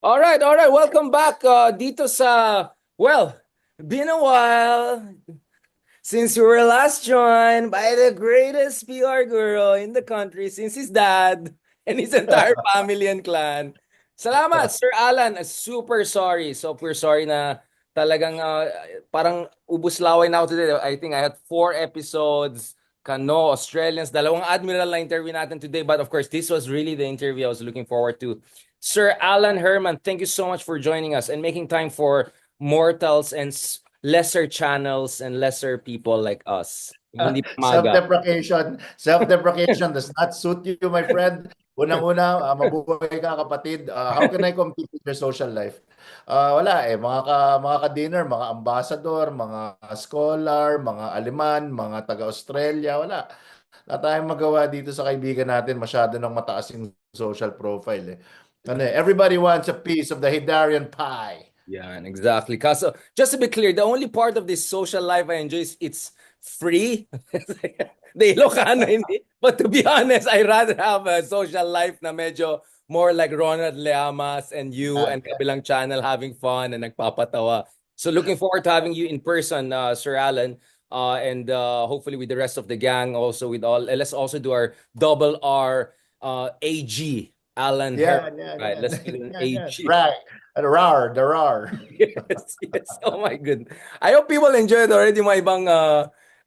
All right. Welcome back dito sa, well, been a while since we were last joined by the greatest PR guru in the country since his dad and his entire family and clan. Salamat, Sir Alan. Super sorry. Super sorry na talagang parang ubus laway na ako today. I think I had 4 episodes. Kano, Australians, dalawang admiral na interview natin today. But of course, this was really the interview I was looking forward to. Sir Alan Herman, thank you so much for joining us and making time for mortals and lesser channels and lesser people like us. Yung hindi pamaga. Self-deprecation does not suit you, my friend. Unang-una, mabuhay ka kapatid. How can I compete with your social life? Wala eh, mga ka-dinner, mga ambassador, mga scholar, mga Aleman, mga taga-Australia, wala. Wala tayong magawa dito sa kaibigan natin, masyado nang mataas yung social profile eh. Everybody wants a piece of the Hidarian pie. Yeah, exactly. So just to be clear, the only part of this social life I enjoy is it's free. The Ilocano, hindi. But to be honest, I rather have a social life na medyo more like Ronald Leamas and you Ah, and kabilang channel having fun and nagpapatawa. So looking forward to having you in person, Sir Alan. And hopefully with the rest of the gang also with all. Let's also do our double R AG, Alan Her. yan, yan, Right, yan. let's do an Yan, yan. AG. Right. The rar. Yes, yes. Oh my goodness. I hope people enjoyed already mga ibang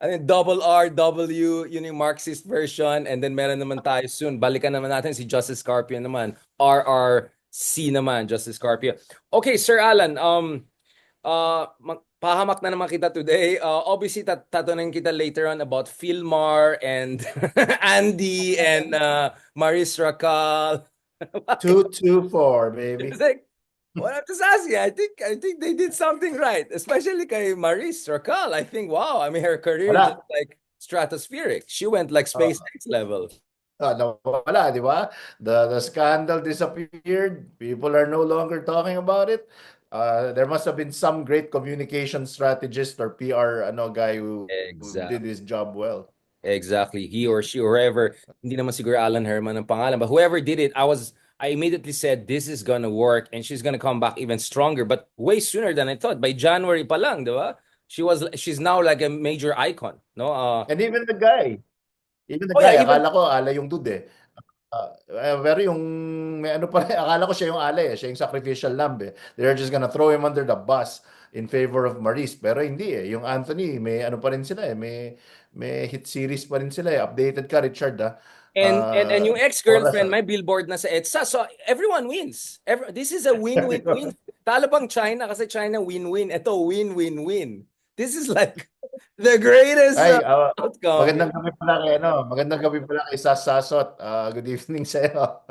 ano double R, W, yun yung Marxist version. And then meron naman tayo soon. Balikan naman natin si Justice Scarpio naman. RRC naman, Justice Scarpio. Okay, Sir Alan, pahamak na naman kita today. Obviously, tatanungin kita later on about Philmar and Andy and Maris Racal. Bakit? 224, baby. It's like, well, I'm just asking. I think they did something right, especially kay Maris Racal. I think wow. I mean, her career just Wala. like stratospheric. She went like SpaceX level. Nawala, di ba? The scandal disappeared. People are no longer talking about it. There must have been some great communication strategist or PR guy who did Exactly. his job well. Exactly. He or she or whoever. Hindi naman siguro Alan Herman ang pangalan, but whoever did it, I immediately said this is gonna work and she's gonna come back even stronger, but way sooner than I thought. By January pa lang, di ba? She's now like a major icon, no? And even the guy, Even akala ko ala yung dude eh. Pero yung may ano pa rin, akala ko siya yung ala eh, siya yung sacrificial lamb eh. They're just gonna throw him under the bus in favor of Maris. Pero hindi eh. Yung Anthony, may ano pa rin sila eh. May hit series pa rin sila eh. Updated ka, Richard ah. and yung Oras ex-girlfriend may billboard na sa EDSA. So everyone wins. This is a win-win-win. Talo bang China kasi China win-win. Ito win-win-win. This is like the greatest Ay, outcome. magandang gabi pala kay Sasasot. Good evening sa iyo.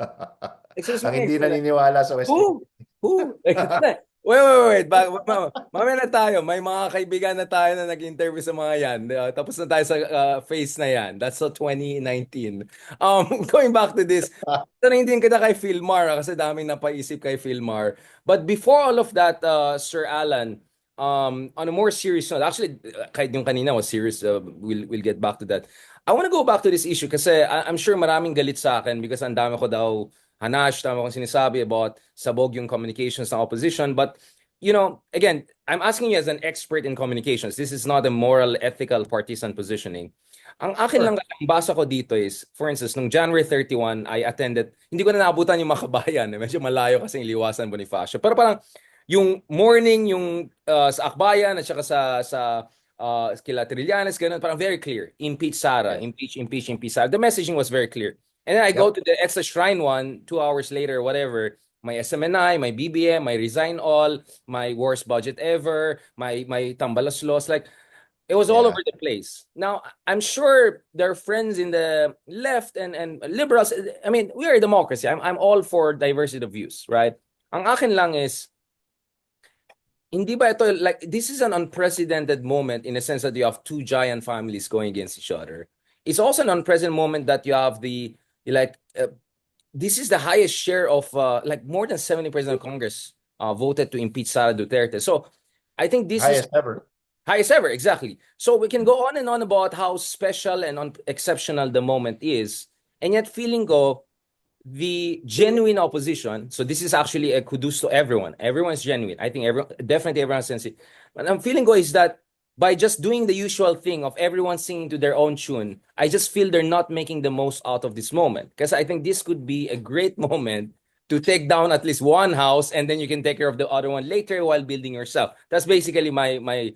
Excuse Ang me, hindi excuse me. naniniwala sa West Who? Who? Wait. Mamaya na tayo. May mga kaibigan na tayo na nag-interview sa mga yan. Tapos na tayo sa phase na yan. That's so 2019. Going back to this, tanongin din kita kay Philmar kasi daming napaisip kay Philmar. But before all of that, Sir Alan, on a more serious note, actually, kahit yung kanina was serious, we'll get back to that. I want to go back to this issue kasi I'm sure maraming galit sa akin because ang dami ko daw Hanash, tama kong sinasabi about sabog yung communications ng opposition. But, again, I'm asking you as an expert in communications. This is not a moral, ethical, partisan positioning. Ang akin lang, Sure. ang basa ko dito is, for instance, nung January 31, I attended, hindi ko na naabutan yung makabayan. Medyo malayo kasi Liwasan Bonifacio. Pero parang, yung morning, yung sa Akbayan at saka sa kila Trillanes, ganun, parang very clear. Impeach Sara, Yes. impeach Sara. The messaging was very clear. And then I go Yep. to the Extra Shrine one, 2 hours later, whatever. My SMNI, my BBM, my Resign All, my worst budget ever, my Tambalas loss. Like, it was all over Yeah. the place. Now, I'm sure there are friends in the left and liberals. I mean, we are a democracy. I'm all for diversity of views, right? Ang akin lang is, hindi ba ito, like, this is an unprecedented moment in the sense that you have two giant families going against each other. It's also an unprecedented moment that you have like, this is the highest share of, like, more than 70% of Congress voted to impeach Sara Duterte. So I think this is Highest ever. highest ever, exactly. So we can go on and on about how special and exceptional the moment is. And yet feeling ko, the genuine opposition, so this is actually a kudos to everyone. Everyone's genuine. I think definitely everyone's sincere. But I'm feeling is that by just doing the usual thing of everyone singing to their own tune, I just feel they're not making the most out of this moment. Because I think this could be a great moment to take down at least one house, and then you can take care of the other one later while building yourself. That's basically my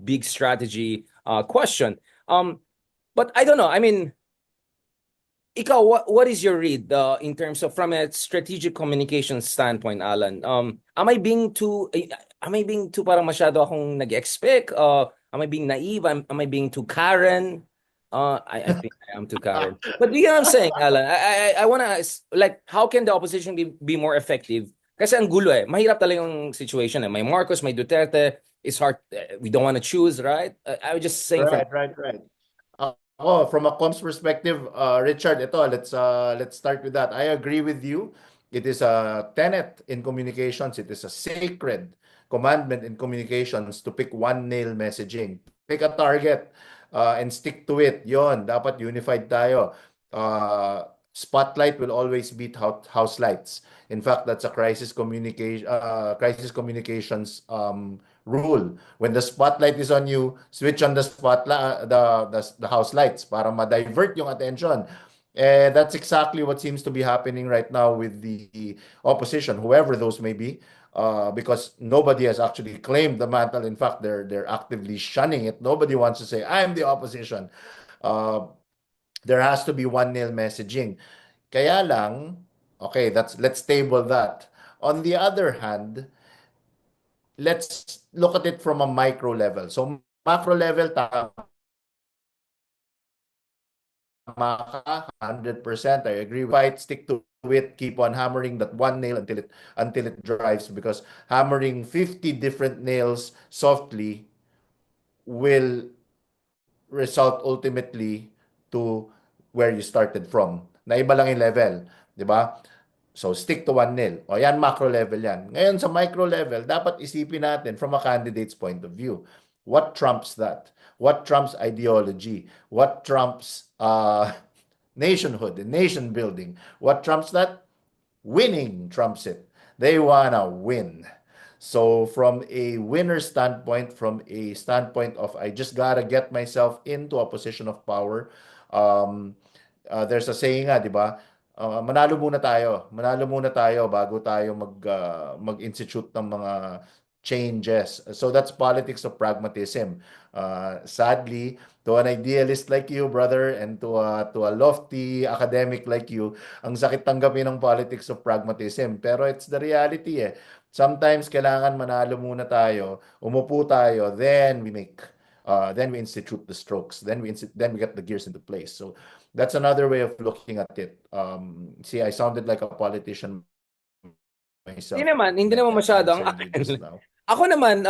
big strategy question. But I don't know. I mean, ikaw, what is your read in terms of from a strategic communication standpoint, Alan? Am I being too parang masyado akong nag-expect? Am I being naive? Am I being too Karen? I think I am too Karen. But you know what I'm saying, Alan? I wanna ask, like, how can the opposition be more effective? Kasi ang gulo eh. Mahirap talaga yung situation eh. May Marcos, may Duterte. It's hard. We don't want to choose, right? I was just saying from... Right. From a comms perspective, Richard, ito, let's start with that. I agree with you. It is a tenet in communications. It is a sacred commandment in communications to pick one nail messaging. Pick a target and stick to it. Yon, dapat unified tayo. Spotlight will always beat house lights. In fact, that's a crisis communications rule. When the spotlight is on you, switch on the spotlight, the house lights para ma-divert yung attention. That's exactly what seems to be happening right now with the opposition, whoever those may be, because nobody has actually claimed the mantle. In fact, they're actively shunning it. Nobody wants to say, "I'm the opposition." There has to be one nail messaging. Kaya lang, okay, let's table that. On the other hand, let's look at it from a micro level. So macro level, tama ka, 100%. I agree. Fight, stick to it, keep on hammering that one nail until it drives, because hammering 50 different nails softly will result ultimately to where you started from. Naiba lang yung level, di ba? So, stick to one nail. O yan, macro level yan. Ngayon, sa micro level, dapat isipin natin from a candidate's point of view. What trumps that? What trumps ideology? What trumps nationhood and nation building? What trumps that? Winning trumps it. They wanna win. So from a winner standpoint, from a standpoint of I just gotta get myself into a position of power, um, there's a saying nga, di ba? Manalo muna tayo. Manalo muna tayo bago tayo mag-institute ng mga changes. So that's politics of pragmatism. Sadly, to an idealist like you, brother, and to a lofty academic like you, ang sakit tanggapin ng politics of pragmatism. Pero it's the reality eh. Sometimes kailangan manalo muna tayo, umupo tayo, then we institute the strokes, then we get the gears into place. So that's another way of looking at it. See, I sounded like a politician myself. Hindi naman masyado ang answering you just akin. now. Ako naman,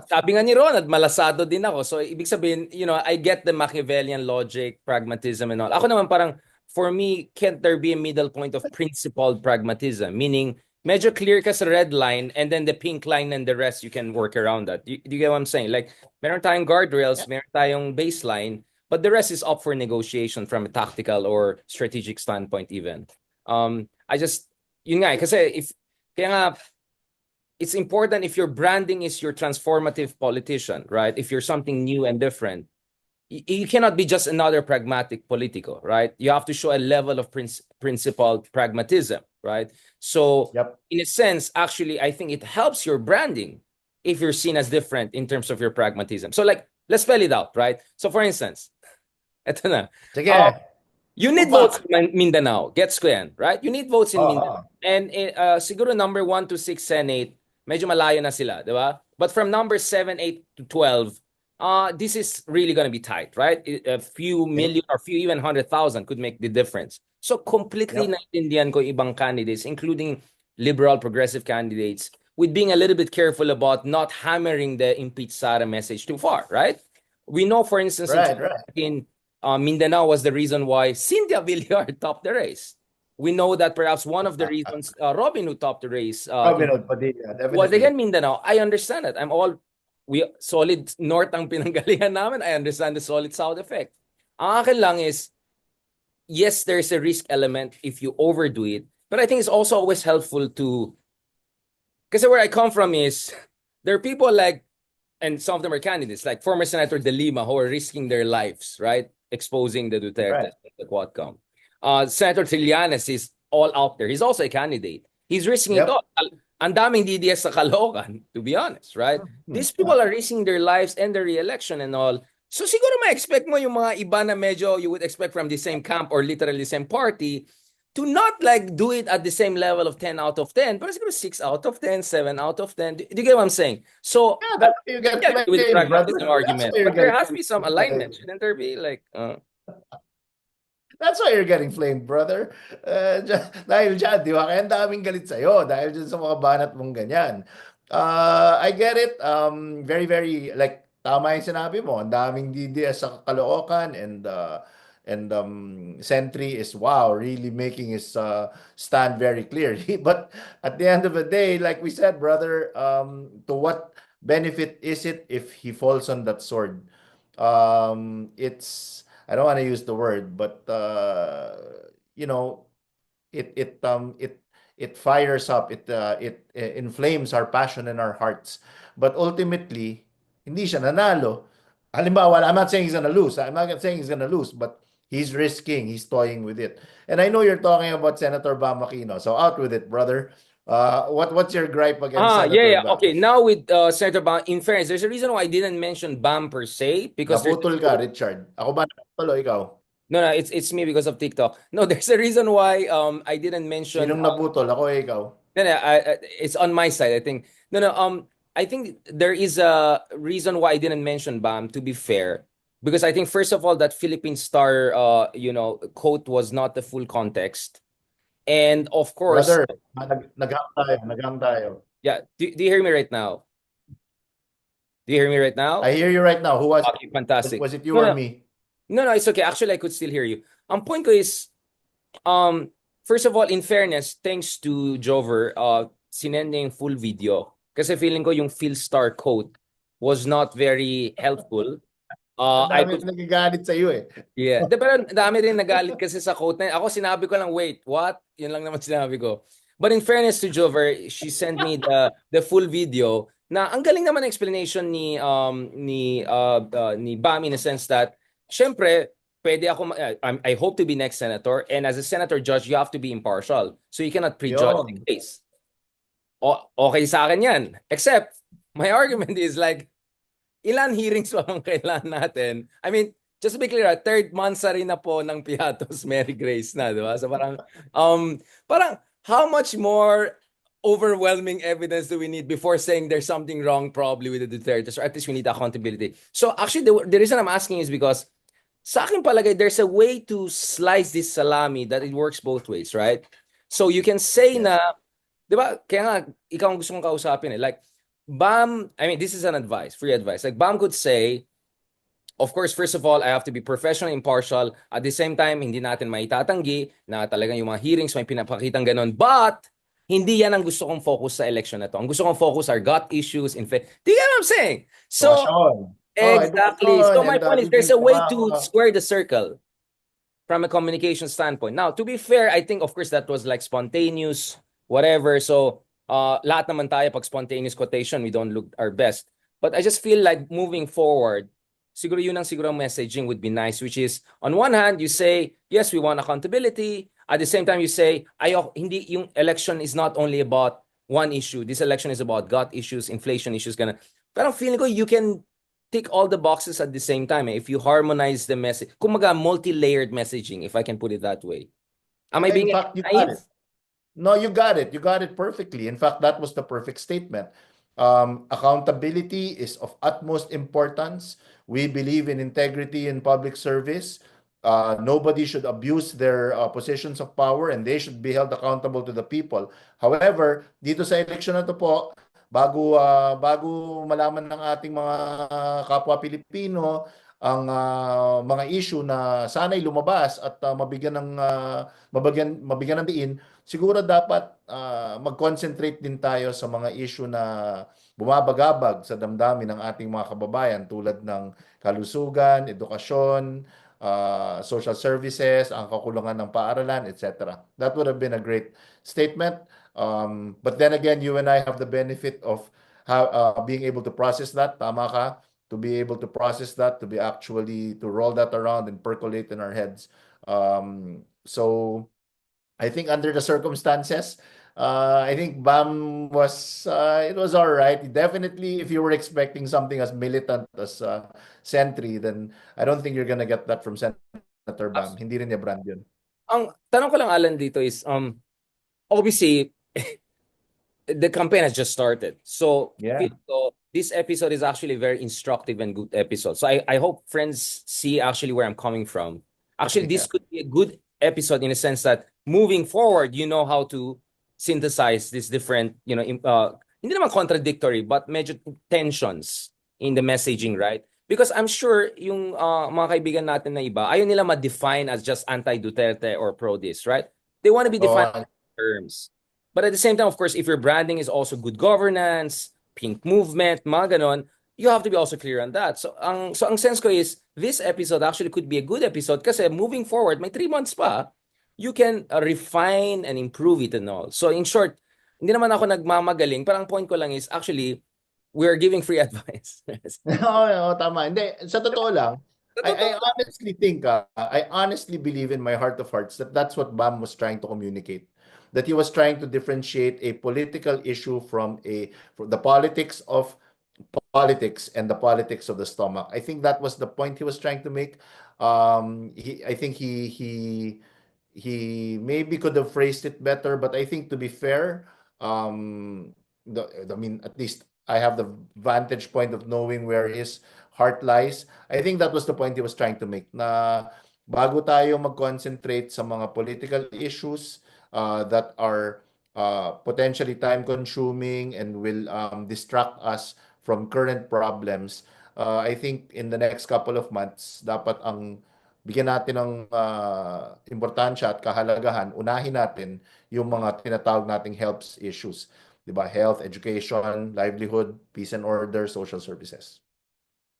sabi nga ni Ronald, malasado din ako. So, ibig sabihin, I get the Machiavellian logic, pragmatism and all. Ako naman parang, for me, can't there be a middle point of principled pragmatism? Meaning, medyo clear ka sa red line and then the pink line and the rest, you can work around that. Do you get what I'm saying? Like, meron tayong guardrails, meron tayong baseline, but the rest is up for negotiation from a tactical or strategic standpoint even. Yun nga, kasi kaya nga, it's important if your branding is your transformative politician, right? If you're something new and different, you cannot be just another pragmatic politico, right? You have to show a level of principled pragmatism, right? So, Yep. in a sense, actually, I think it helps your branding if you're seen as different in terms of your pragmatism. So, like, let's spell it out, right? So, for instance, eto na. Sige. You need votes in Mindanao. Gets ko yan, right? You need votes in Mindanao. And siguro number 1 to 6 Senate, medyo malayo na sila, di ba? But from number 7, 8 to 12, this is really going to be tight, right? A few million or few even 100,000 could make the difference. So completely naintindihan ko ibang candidates, including liberal progressive candidates, with being a little bit careful about not hammering the impeach Sara message too far, right? We know, for instance, in Mindanao was the reason why Cynthia Villar topped the race. We know that perhaps one of the reasons Robin who topped the race was again Mindanao. I understand it. We solid north ang pinanggalingan namin. I understand the solid south effect. Ang akin lang is, yes, there's a risk element if you overdo it, but I think it's also always helpful to, because where I come from is there are people like, and some of them are candidates, like former Senator De Lima, who are risking their lives, right? Exposing the Duterte, Right. the Quadcom. Senator Trillanes is all out there. He's also a candidate. He's risking it Yep. all. Ang daming DDS sa Caloocan, to be honest, right? These Yeah. people are risking their lives and their re-election and all. So siguro ma-expect mo yung mga iba na medyo you would expect from the same camp or literally the same party to not like do it at the same level of 10 out of 10, but siguro 6 out of 10, 7 out of 10. Do you get what I'm saying? So Yeah, that's why you get yeah, with the flamed, pragmatism brother. That's argument, why you're but there getting has to be some alignment. flamed. Shouldn't there be like, That's why you're getting flamed, brother. Dahil dyan, di ba? Kaya ang daming galit sa'yo dahil dyan sa mga banat mong ganyan. I get it. Very, very, like, tama yung sinabi mo. Ang daming DDS sa Caloocan and Sentry is, wow, really making his stand very clear. But at the end of the day, like we said, brother, to what benefit is it if he falls on that sword? It's I don't want to use the word, but you know, it fires up, it inflames our passion and our hearts. But ultimately, hindi siya nanalo. Halimbawa, I'm not saying he's gonna lose. I'm not saying he's gonna lose, but he's risking, he's toying with it. And I know you're talking about Senator Bam Aquino, so out with it, brother. What's your gripe against yeah, Senator yeah. Bam? Okay, now with Senator Bam, in fairness, there's a reason why I didn't mention Bam per se because there's Naputol ka, Richard. Ako ba naputol o ikaw? no, it's me because of TikTok. No, there's a reason why I didn't mention. Sinong naputol? Ako o ikaw? No, no, it's on my side. I think no, no. I think there is a reason why I didn't mention Bam. To be fair, because I think first of all that Philippine Star, quote was not the full context, and of course, Brother, naghang tayo, naghang tayo. yeah. Do you hear me right now? Do you hear me right I now? hear you right now. Who was Okay, it? fantastic. Was it you No, or no, me? no, no. It's okay. Actually, I could still hear you. Point ko is, Um, first of all, in fairness, thanks to Jover, sinend niya yung full video. Kasi feeling ko yung Philstar quote was not very helpful. Ang I dami could, nagagalit sa iyo eh. yeah. Pero dami rin nagalit kasi sa quote na yun. Ako sinabi ko lang, wait, what? Yun lang naman sinabi ko. But in fairness to Jover, she sent me the full video na ang galing naman ng explanation ni Bam in a sense that syempre pwede ako I hope to be next senator, and as a senator judge you have to be impartial. So you cannot prejudge the Yun. case. Okay sa akin 'yan. Except my argument is like ilan hearings pa bang kailangan natin? I mean, just to be clear, third month sa rin na po ng Piatos Mary Grace na, di ba? So parang how much more overwhelming evidence do we need before saying there's something wrong probably with the Dutertes, or at least we need accountability. So actually, the reason I'm asking is because sa akin palagay, there's a way to slice this salami that it works both ways, right? So you can say Yes. na, di ba, kaya nga, ikaw ang gusto kong kausapin eh. Like, Bam, I mean, this is an advice, free advice. Like, Bam could say, of course, first of all, I have to be professional, impartial. At the same time, hindi natin maitatanggi na talagang yung mga hearings may pinapakitang ganun. But, hindi yan ang gusto kong focus sa election na to. Ang gusto kong focus are gut issues. In fact, do you get what I'm saying? So, Edukasyon. Oh, exactly. edukasyon So my and point is there's bigyan a ka way mga to square the circle from a communication standpoint. Now, to be fair, I think of course that was like spontaneous, whatever. So, lahat naman tayo pag spontaneous quotation, we don't look our best. But I just feel like moving forward, siguro yun ang siguro messaging would be nice, which is on one hand, you say, yes, we want accountability. At the same time, you say, hindi yung election is not only about one issue. This election is about gut issues, inflation issues, ganun. Pero feeling ko you can tick all the boxes at the same time if you harmonize the message. Kumaga, multi-layered messaging, if I can put it that way. Am I In being fact, you got naive? it. No, you got it. You got it perfectly. In fact, that was the perfect statement. Accountability is of utmost importance. We believe in integrity in public service. Nobody should abuse their positions of power and they should be held accountable to the people. However, dito sa election na to po, bago malaman ng ating mga kapwa Pilipino ang mga issue na sana'y lumabas at mabigyan ng diin, siguro dapat mag-concentrate din tayo sa mga issue na bumabagabag sa damdamin ng ating mga kababayan tulad ng kalusugan, edukasyon, social services, ang kakulangan ng paaralan, etc. That would have been a great statement. But then again, you and I have the benefit of being able to process that. Tama ka. To be able to process that, to be actually to roll that around and percolate in our heads. So I think under the circumstances, I think BAM was it was all right. Definitely, if you were expecting something as militant as Sentry, then I don't think you're gonna get that from Senator BAM. Hindi rin niya brand yun. Ang tanong ko lang, Alan, dito is, obviously, the campaign has just started. So, Yeah. feel ko, this episode is actually a very instructive and good episode. So, I hope friends see actually where I'm coming from. Actually, this Yeah. could be a good episode in a sense that moving forward, you know how to synthesize these different, hindi naman contradictory, but medyo tensions in the messaging, right? Because I'm sure yung mga kaibigan natin na iba, ayaw nila ma-define as just anti-Duterte or pro-this, right? They want to be defined Oh, in terms. But at the same time, of course, if your branding is also good governance, pink movement, mga ganon, you have to be also clear on that. So ang sense ko is, this episode actually could be a good episode kasi moving forward, may 3 months pa, you can refine and improve it and all. So in short, hindi naman ako nagmamagaling, parang point ko lang is, actually, we're giving free advice. Oo, tama. Hindi, sa totoo lang, Sa I totoo lang. honestly think, I honestly believe in my heart of hearts that that's what BAM was trying to communicate. That he was trying to differentiate a political issue from the politics of politics and the politics of the stomach. I think that was the point he was trying to make. I think he maybe could have phrased it better, but I think to be fair, I mean, at least I have the vantage point of knowing where his heart lies. I think that was the point he was trying to make. Na bago tayo mag-concentrate sa mga political issues that are potentially time-consuming and will distract us from current problems, I think in the next couple of months, dapat ang bigyan natin ng importansya at kahalagahan, unahin natin yung mga tinatawag nating health issues. 'Di ba? Health, education, livelihood, peace and order, social services.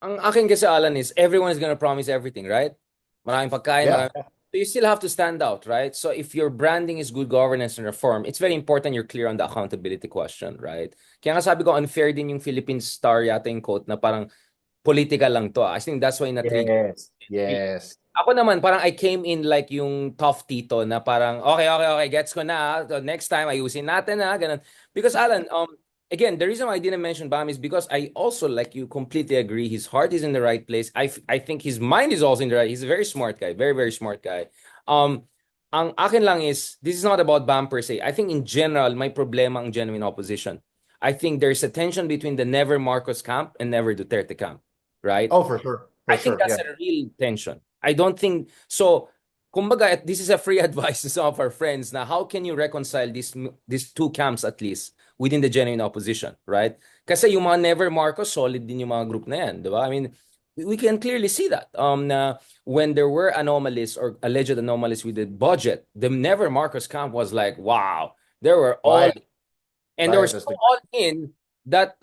Ang akin kasi, Alan, is everyone is gonna promise everything, right? Maraming pagkain, Yeah. maraming... So you still have to stand out, right? So if your branding is good governance and reform, it's very important you're clear on the accountability question, right? Kaya nga sabi ko, unfair din yung Philippine Star yata yung quote na parang political lang to. I think that's why na-trigger. Yes. Yes. Ako naman, parang I came in like yung tough tito na parang, okay, gets ko na. So next time, ayusin natin na, ganun. Because Alan, again, the reason why I didn't mention Bam is because I also, like you, completely agree. His heart is in the right place. I think his mind is also in the right. He's a very smart guy, very, very smart guy. Ang akin lang is, this is not about Bam per se. I think in general, may problema ang genuine opposition. I think there's a tension between the Never Marcos camp and Never Duterte camp, right? Oh, for sure. For I think sure. that's Yeah. a real tension. I don't think so. Kumbaga, this is a free advice to some of our friends. Now, how can you reconcile these two camps at least within the genuine opposition, right? Kasi yung mga Never Marcos, solid din yung mga group na yan, di ba? I mean, we can clearly see that. Na when there were anomalies or alleged anomalies with the budget, the Never Marcos camp was like, wow, there were all, Right. and they were Right. so all in that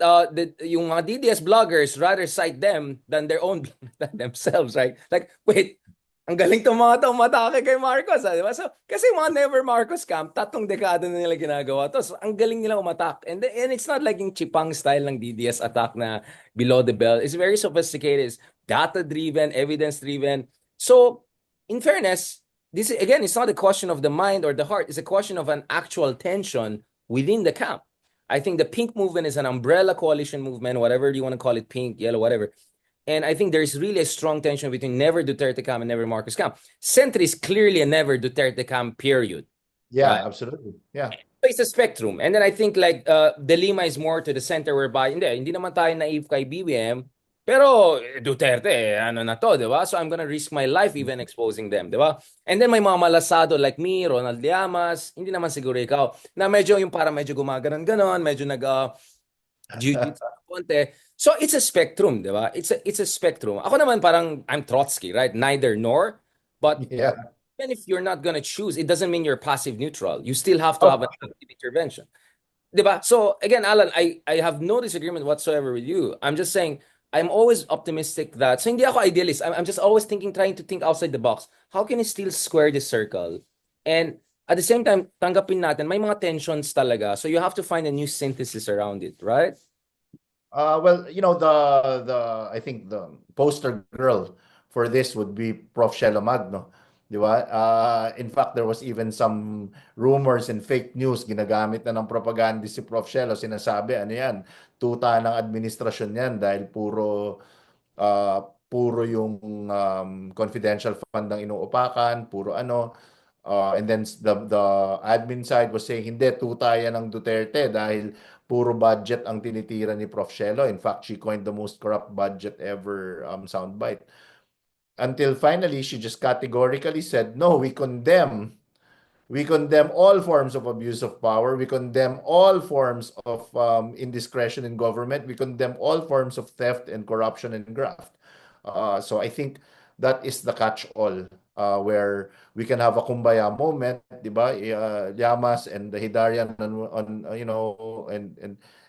yung mga DDS bloggers rather cite them than their own than themselves, right? Like, wait, ang galing tong mga to umatake kay Marcos, di ba? So, kasi mga Never Marcos camp, 3 dekada na nila ginagawa to. So, ang galing nila umatak. And it's not like yung Chipang style ng DDS attack na below the belt. It's very sophisticated. It's data-driven, evidence-driven. So, in fairness, this again, it's not a question of the mind or the heart. It's a question of an actual tension within the camp. I think the pink movement is an umbrella coalition movement, whatever you want to call it, pink, yellow, whatever. And I think there's really a strong tension between Never Duterte camp and Never Marcos camp. Centre is clearly a Never Duterte camp, period. Yeah, Right? absolutely. Yeah. So it's a spectrum. And then I think like the Lima is more to the center whereby, hindi naman tayo naive kay BBM, pero Duterte, ano na to, di ba? So I'm gonna risk my life even exposing them, di ba? And then may mga malasado like me, Ronald Llamas, hindi naman siguro ikaw, na medyo yung para medyo gumaganon-ganon, medyo jiu-jitsu konti. So it's a spectrum, di ba? It's a spectrum. Ako naman parang I'm Trotsky, right? Neither nor, but Yeah. even if you're not gonna choose, it doesn't mean you're passive neutral. You still have to have an active intervention. Diba? So again, Alan, I have no disagreement whatsoever with you. I'm just saying I'm always optimistic that, so hindi ako idealist. I'm just always trying to think outside the box. How can I still square this circle? And at the same time, tanggapin natin, may mga tensions talaga. So you have to find a new synthesis around it, right? Well, the I think the poster girl for this would be Prof. Shelo Magno, di ba? In fact, there was even some rumors and fake news ginagamit na ng propaganda si Prof. Shelo. Sinasabi, ano yan, tuta ng administrasyon yan dahil puro yung confidential fund ang inuupakan, puro ano. And then the admin side was saying, hindi, tuta yan ng Duterte dahil puro budget ang tinitira ni Prof. Shelo. In fact, she coined the most corrupt budget ever soundbite. Until finally, she just categorically said, no, we condemn all forms of abuse of power. We condemn all forms of indiscretion in government. We condemn all forms of theft and corruption and graft. So I think that is the catch-all where we can have a kumbaya moment, di ba? Llamas and the Hidarian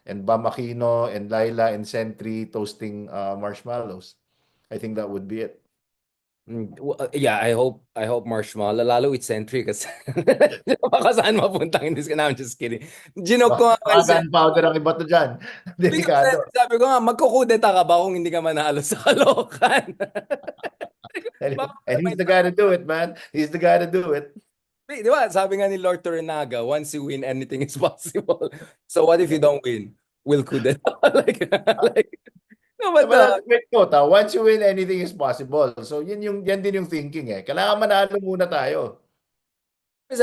and Bam Aquino and Laila and Sentry toasting marshmallows. I think that would be it. Yeah, I hope marshmallow, lalo with Sentry kasi baka saan mapuntang hindi ka na, I'm just kidding. Ginoke ko nga Baka kasi, gunpowder ang iba to dyan. because Delikado. sabi ko nga, magkukudeta ka ba kung hindi ka manalo sa Caloocan? Baka And may he's the guy to do it, man. He's the guy to do it. Di ba, sabi nga ni Lord Torrenaga, once you win, anything is possible. So what if you don't win? Will kudeta. like, no, but Well, that's a great quote. Once you win, anything is possible. So yan din yung thinking eh. Kailangan manalo muna tayo.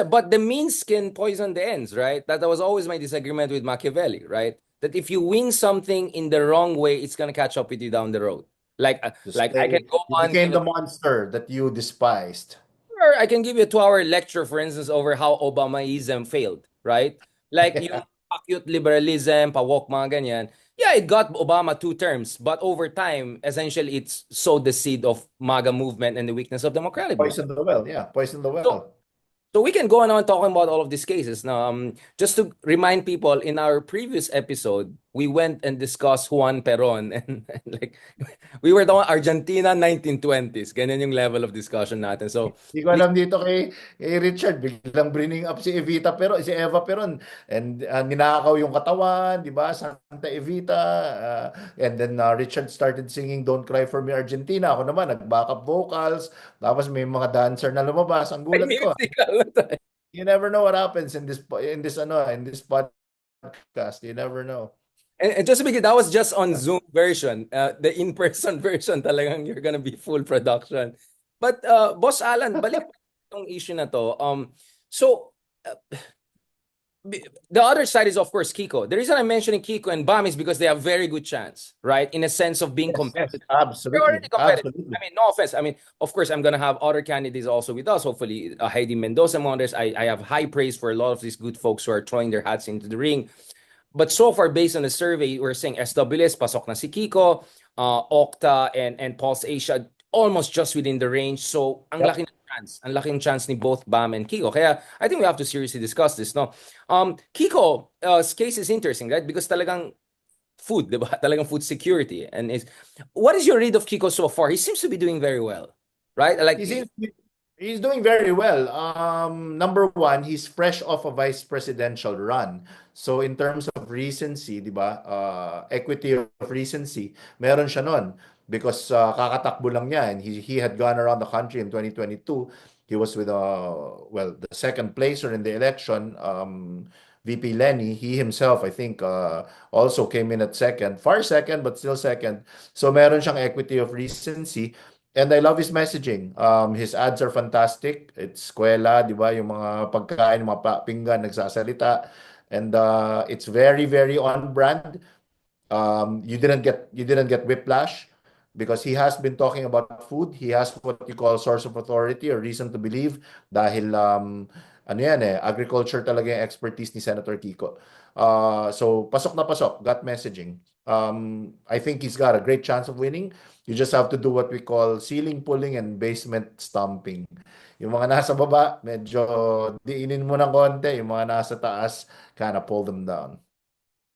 but the means can poison the ends, right? That was always my disagreement with Machiavelli, right? That if you win something in the wrong way, it's gonna catch up with you down the road. Like I can go You on, became the monster that you despised. or I can give you a 2-hour lecture, for instance, over how Obamaism failed, right? Like yung acute liberalism, pa-woke mga ganyan. Yeah, it got Obama 2 terms, but over time, essentially, it's sowed the seed of MAGA movement and the weakness of democratic movement. Poison the well. Yeah, poison the So, well. so we can go on talking about all of these cases. Now, just to remind people, in our previous episode, we went and discussed Juan Peron, and like we were talking Argentina 1920s. Ganyan yung level of discussion natin. So, Hindi ko alam dito kay Richard, biglang bringing up si Eva Peron. And ninakaw yung katawan, di ba? Santa Evita. And then Richard started singing Don't Cry For Me Argentina. Ako naman, nag-backup vocals. Tapos may mga dancer na lumabas. Ang ay gulat ko. musical na tayo. You never know what happens in this podcast. You never know. And just to begin, that was just on Zoom version. The in-person version talagang you're gonna be full production. But Boss Alan, balik tong issue na to. So uh, the other side is of course Kiko. The reason I'm mentioning Kiko and Bam is because they have very good chance, right? In a sense of being Yes, competitive. They're absolutely. already competitive. Absolutely. I mean, no offense. I mean, of course, I'm gonna have other candidates also with us. Hopefully, Heidi Mendoza, among others. I have high praise for a lot of these good folks who are throwing their hats into the ring. But so far, based on the survey, we're saying SWS, pasok na si Kiko, Okta, and Pulse Asia, almost just within the range. So, Yep. ang laking chance ni both Bam and Kiko. Kaya, I think we have to seriously discuss this, no? Kiko's case is interesting, right? Because talagang food, di ba? Talagang food security. And what is your read of Kiko so far? He seems to be doing very well, right? Like, He's doing very well. Number one, he's fresh off a vice presidential run. So in terms of recency, di ba? Equity of recency, meron siya nun. Because kakatakbo lang niya and he had gone around the country in 2022. He was with the second placer in the election, VP Lenny. He himself, I think, also came in at second, far second, but still second. So meron siyang equity of recency. And I love his messaging. His ads are fantastic. It's eskwela, di ba? Yung mga pagkain, mga pinggan, nagsasalita. And it's very, very on brand. You didn't get whiplash because he has been talking about food. He has what you call source of authority or reason to believe dahil ano yan agriculture talaga yung expertise ni Senator Kiko. So pasok na pasok, gut messaging. I think he's got a great chance of winning. You just have to do what we call ceiling pulling and basement stomping. Yung mga nasa baba, medyo diinin mo ng konti. Yung mga nasa taas, kind of pull them down.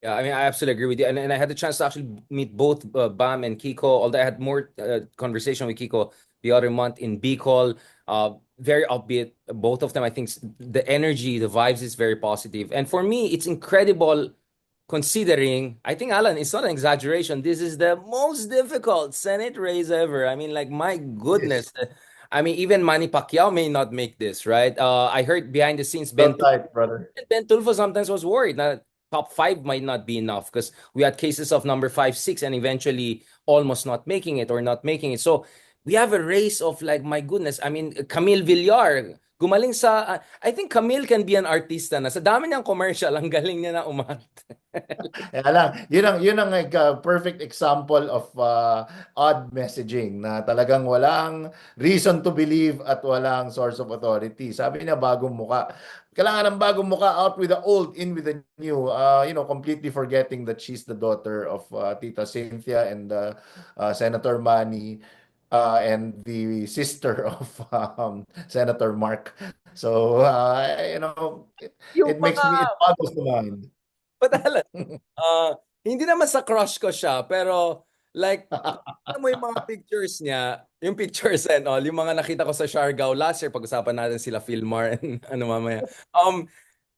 Yeah, I mean, I absolutely agree with you. And I had the chance to actually meet both Bam and Kiko, although I had more conversation with Kiko the other month in Bicol. Very upbeat. Both of them, I think the energy, the vibes is very positive. And for me, it's incredible considering, I think, Alan, it's not an exaggeration. This is the most difficult Senate race ever. I mean, like, my Yes. goodness. I mean, even Manny Pacquiao may not make this, right? I heard behind the scenes, So tight, brother. Ben Tulfo sometimes was worried that top five might not be enough because we had cases of number five, six, and eventually almost not making it or not making it. So we have a race of like, my goodness. I mean, Camille Villar, gumaling sa, I think Camille can be an artista na. Sa dami niyang commercial, ang galing niya na umarte. Kaya lang, yun ang like, perfect example of odd messaging na talagang walang reason to believe at walang source of authority. Sabi niya bagong muka. Kailangan ng bagong muka, out with the old, in with the new. Completely forgetting that she's the daughter of Tita Cynthia and Senator Manny and the sister of Senator Mark. So, Yung it makes mga, me, it boggles the mind. patalan, hindi naman sa crush ko siya, pero like, alam mo yung mga pictures niya, yung pictures and all, yung mga nakita ko sa Siargao last year, pag-usapan natin sila Philmar and ano mamaya.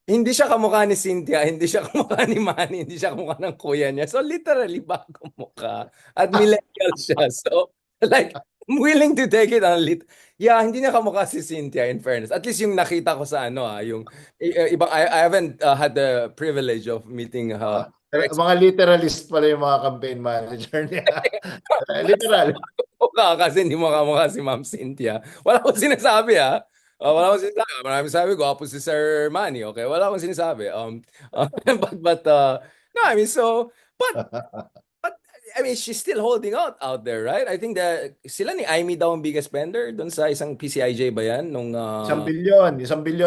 Hindi siya kamukha ni Cynthia, hindi siya kamukha ni Manny, hindi siya kamukha ng kuya niya. So literally bagong mukha at millennial siya. So like I'm willing to take it on lit. Yeah, hindi niya kamukha si Cynthia in fairness. At least yung nakita ko sa ano yung ibang I haven't had the privilege of meeting her. Mga literalist pala yung mga campaign manager niya. Literal. Mukha kasi hindi mo kamukha si Ma'am Cynthia. Wala akong sinasabi ha. Wala akong sinasabi. Maraming sabi ko, apo si Sir Manny. Okay, wala akong sinasabi. No, I mean, but, I mean, she's still holding out there, right? I think that sila ni Amy daw ang biggest spender doon sa isang PCIJ ba yan? Isang bilyon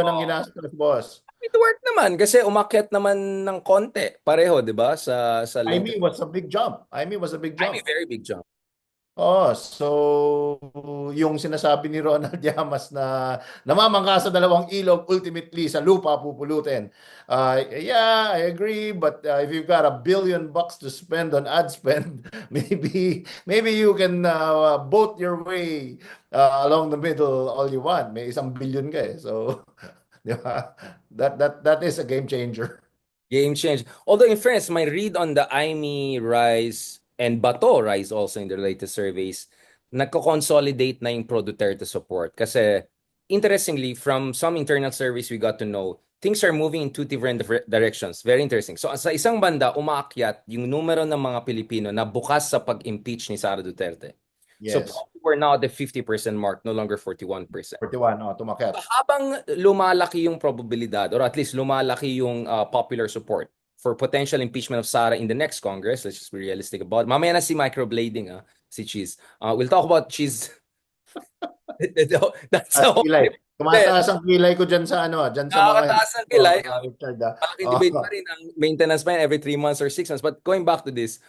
ang Oh, ginastos, boss. it worked naman kasi umakyat naman ng konti. Pareho, di ba? Sa latest. Amy was a big jump. Amy was a big Amy, jump. very big jump. Oh, so yung sinasabi ni Ronald Llamas na namamangka sa dalawang ilog, ultimately sa lupa pupulutin. Yeah, I agree, but if you've got $1 billion to spend on ad spend, maybe you can boat your way along the middle all you want. May 1 billion ka eh. So, di ba? That is a game changer. Game change. Although in fairness, my read on the IME rise and Bato rise also in the latest surveys, nagko-consolidate na yung pro Duterte support. Kasi interestingly, from some internal surveys we got to know, things are moving in two different directions. Very interesting. So sa isang banda, umaakyat yung numero ng mga Pilipino na bukas sa pag-impeach ni Sara Duterte. So Yes. probably we're now at the 50% mark, no longer 41%. 41, oh, tumakyat. Habang lumalaki yung probabilidad or at least lumalaki yung popular support for potential impeachment of Sara in the next Congress, let's just be realistic about it. Mamaya na si microblading, si Cheese. We'll talk about Cheese. That's Taas how kilay. Tumataas ang kilay ko dyan sa ano, dyan sa mga nakakataas ang kilay. Richard. Malaking Oh. debate pa rin ang maintenance pa yan every 3 months or 6 months. But going back to this,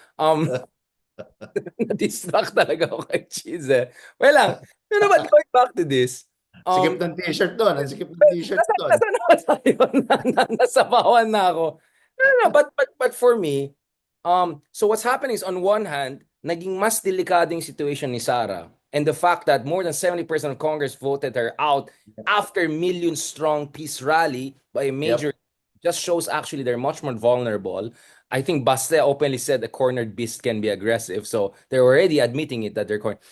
na-distract talaga ako kay Cheese eh. Well lang, but going back to this, Sikip ng t-shirt doon. Ang sikip ng t-shirt doon. nasa na tayo? Nasabawan na ako. No, but for me, so what's happening is on one hand, naging mas delikado yung situation ni Sara. And the fact that more than 70% of Congress voted her out after million-strong peace rally by a major Yep. just shows actually they're much more vulnerable. I think Baste openly said a cornered beast can be aggressive. So they're already admitting it that they're cornered.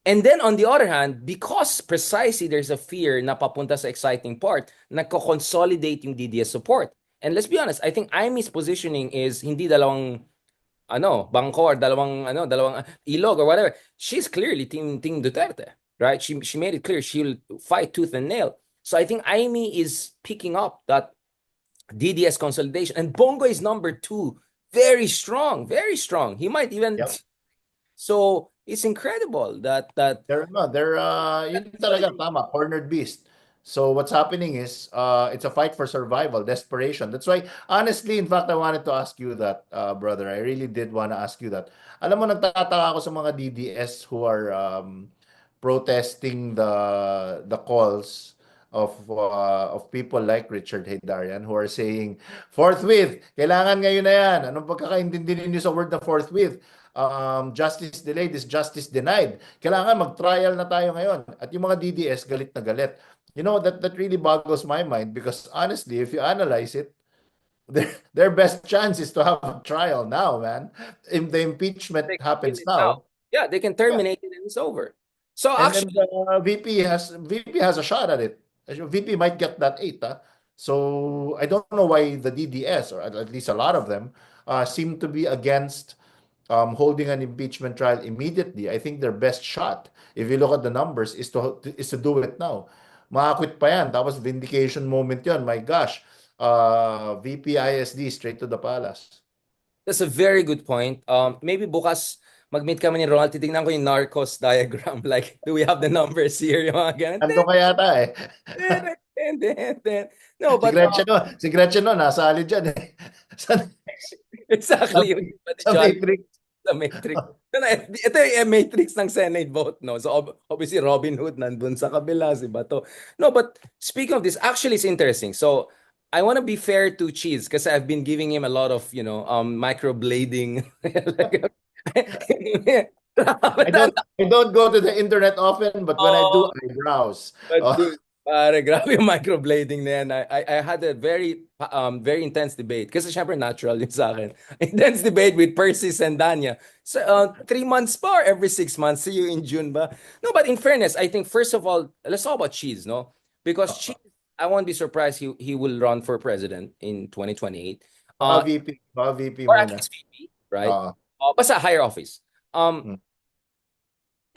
And then on the other hand, because precisely there's a fear na papunta sa exciting part, nagko-consolidate yung DDS support. And let's be honest, I think Imy's positioning is hindi dalawang bangko or dalawang ilog or whatever. She's clearly team Duterte, right? She made it clear she'll fight tooth and nail. So I think Amy is picking up that DDS consolidation. And Bongo is number two. Very strong, very strong. He might even Yep. so it's incredible that Yun talaga tama, cornered beast. So what's happening is it's a fight for survival, desperation. That's why honestly, in fact, I wanted to ask you that, brother. I really did want to ask you that. Alam mo, nagtataka ako sa mga DDS who are protesting the calls of people like Richard Heydarian who are saying forthwith, kailangan ngayon na yan. Anong pagkakaintindi ninyo sa word na forthwith? Justice delayed is justice denied. Kailangan mag-trial na tayo ngayon. At yung mga DDS galit na galit. You know, that really boggles my mind because honestly, if you analyze it, their best chance is to have a trial now, man. If the impeachment They can kill happens it now, now. Yeah, they can yeah. terminate it and it's over. So And actually, VP has a shot at it. VP might get that eight. So I don't know why the DDS, or at least a lot of them, seem to be against holding an impeachment trial immediately. I think their best shot, if you look at the numbers, is to do it now. Makakwit pa yan. Tapos vindication moment yon. My gosh. VP ISD straight to the palace. that's a very good point. Maybe bukas mag-meet kami ni Ronald, titignan ko yung Narcos diagram. Like, do we have the numbers here? Yung mga ganun. Nandun ka yata eh. No, Si but Gretchen no, si Gretchen no, nasali dyan eh. Sa, sa, exactly. Yung iba ni sa John Matrix. sa Matrix. Ito yung Matrix ng Senate vote, no? So obviously Robin Hood nandun sa kabila, si Bato. No, but speaking of this, actually it's interesting. So I want to be fair to Cheese because I've been giving him a lot of, microblading. I don't go to the internet often, but when I do, Oh, I browse. but dude, pare, grabe yung microblading na yan. I had a very intense debate. Kasi syempre natural yun sa akin. Intense debate with Percy Sendanya. So, 3 months pa or every 6 months? See you in June ba? No, but in fairness, I think first of all, let's talk about Cheese, no? Because Cheese, I won't be surprised he will run for president in 2028. Baka VP Or at muna. least VP, right? Uh, Basta higher office. mm,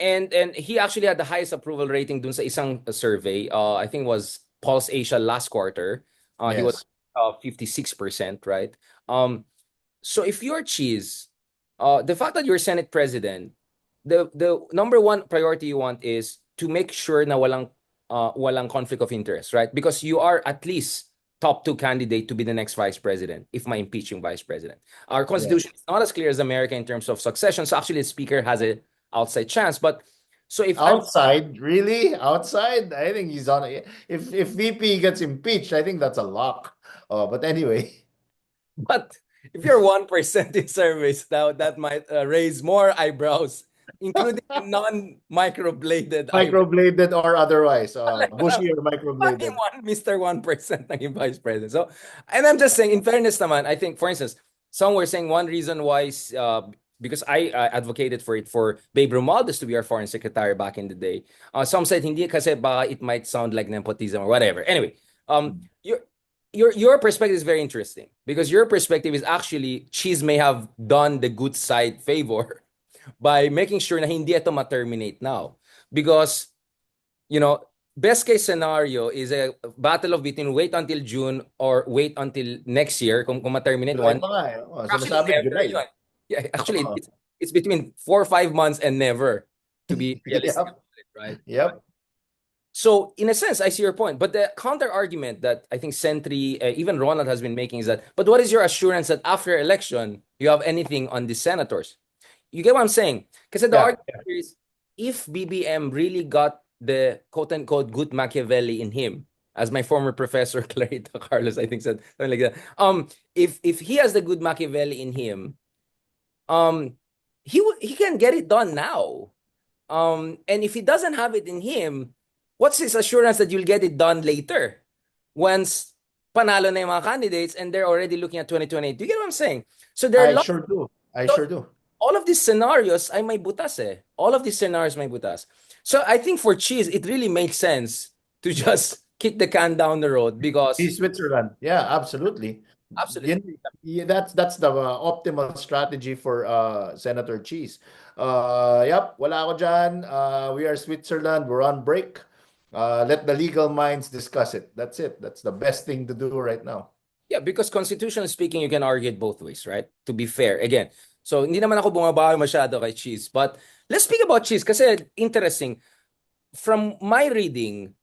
And he actually had the highest approval rating dun sa isang survey. I think it was Pulse Asia last quarter. He was yes. 56%, right? So if you're Cheese, the fact that you're Senate President, the number one priority you want is to make sure na walang conflict of interest, right? Because you are at least top two candidate to be the next vice president, if my impeaching vice president. Our Yes. constitution is not as clear as America in terms of succession. So actually the speaker has a outside chance. But so if I'm Outside, really? Outside? I think he's on. If VP gets impeached, I think that's a lock. But anyway, but if you're 1% in surveys now, that might raise more eyebrows, including non-microbladed eyebrows. microbladed or otherwise, bushy or Fucking microbladed. Mr. 1% naging vice president. So, and I'm just saying, in fairness naman, I think, for instance, some were saying one reason why is because I advocated for it for Babe Romualdez to be our foreign secretary back in the day. Some said hindi kasi baka it might sound like nepotism or whatever. Anyway, your perspective is very interesting because your perspective is actually Cheese may have done the good side favor by making sure na hindi ito ma-terminate now. Because, best case scenario is a battle of between wait until June or wait until next year kung ma-terminate July one. pa nga eh. Actually, Sinasabi never July. yun. Yeah, actually, Oo. it's between 4 or 5 months and never, to be realistic Yep. about it, right? Yep. So, in a sense, I see your point. But the counter argument that I think Sentry, even Ronald has been making is that, but what is your assurance that after election, you have anything on the senators? You get what I'm saying? Because the Yeah. argument here is, if BBM really got the quote-unquote good Machiavelli in him, as my former professor Clarita Carlos, I think, said something like that. If he has the good Machiavelli in him, he can get it done now. And if he doesn't have it in him, what's his assurance that you'll get it done later? Once panalo na yung mga candidates and they're already looking at 2028. Do you get what I'm saying? So there are I sure do. I So- sure do. all of these scenarios ay may butas eh. All of these scenarios may butas. So I think for Cheese, it really makes sense to just kick the can down the road because See Switzerland. Yeah, absolutely. absolutely. That's the optimal strategy for Senator Cheese. Yep, wala ako dyan. We are Switzerland. We're on break. Let the legal minds discuss it. That's it. That's the best thing to do right now. Yeah, because constitutionally speaking, you can argue it both ways, right? To be fair. Again, so hindi naman ako bumabawi masyado kay Cheese. But let's speak about Cheese kasi interesting. From my reading,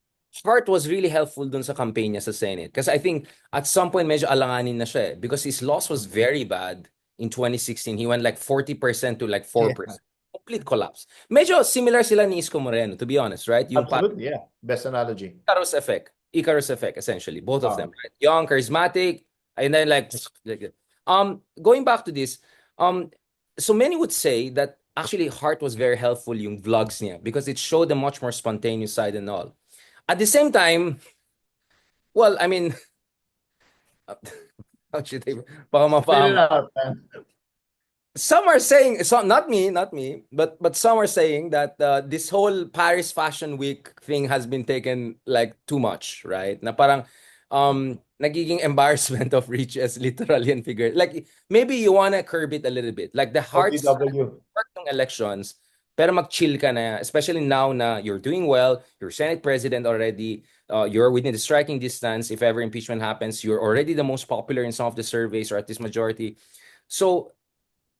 Hart was really helpful dun sa campaign niya sa Senate. Kasi I think at some point medyo alanganin na siya eh. Because his loss was very bad in 2016. He went like 40% to like 4%. Complete collapse. Medyo similar sila ni Isko Moreno, to be honest, right? Yung Absolutely, yeah. Best analogy. Karos effect. Icarus effect, essentially, both of them, Ah, right? Young, charismatic, and then like going back to this, um, so many would say that actually Hart was very helpful yung vlogs niya because it showed a much more spontaneous side and all. At the same time, well, I mean, how should I, baka spit it mapahama. out, man. Some are saying, so not me, but some are saying that this whole Paris Fashion Week thing has been taken like too much, right? Na parang nagiging embarrassment of riches, literally and figuratively. Like maybe you wanna curb it a little bit. Like the hearts OVW. ng elections, pero mag-chill ka na, especially now na you're doing well, you're Senate President already, you're within the striking distance. If ever impeachment happens, you're already the most popular in some of the surveys or at least majority. So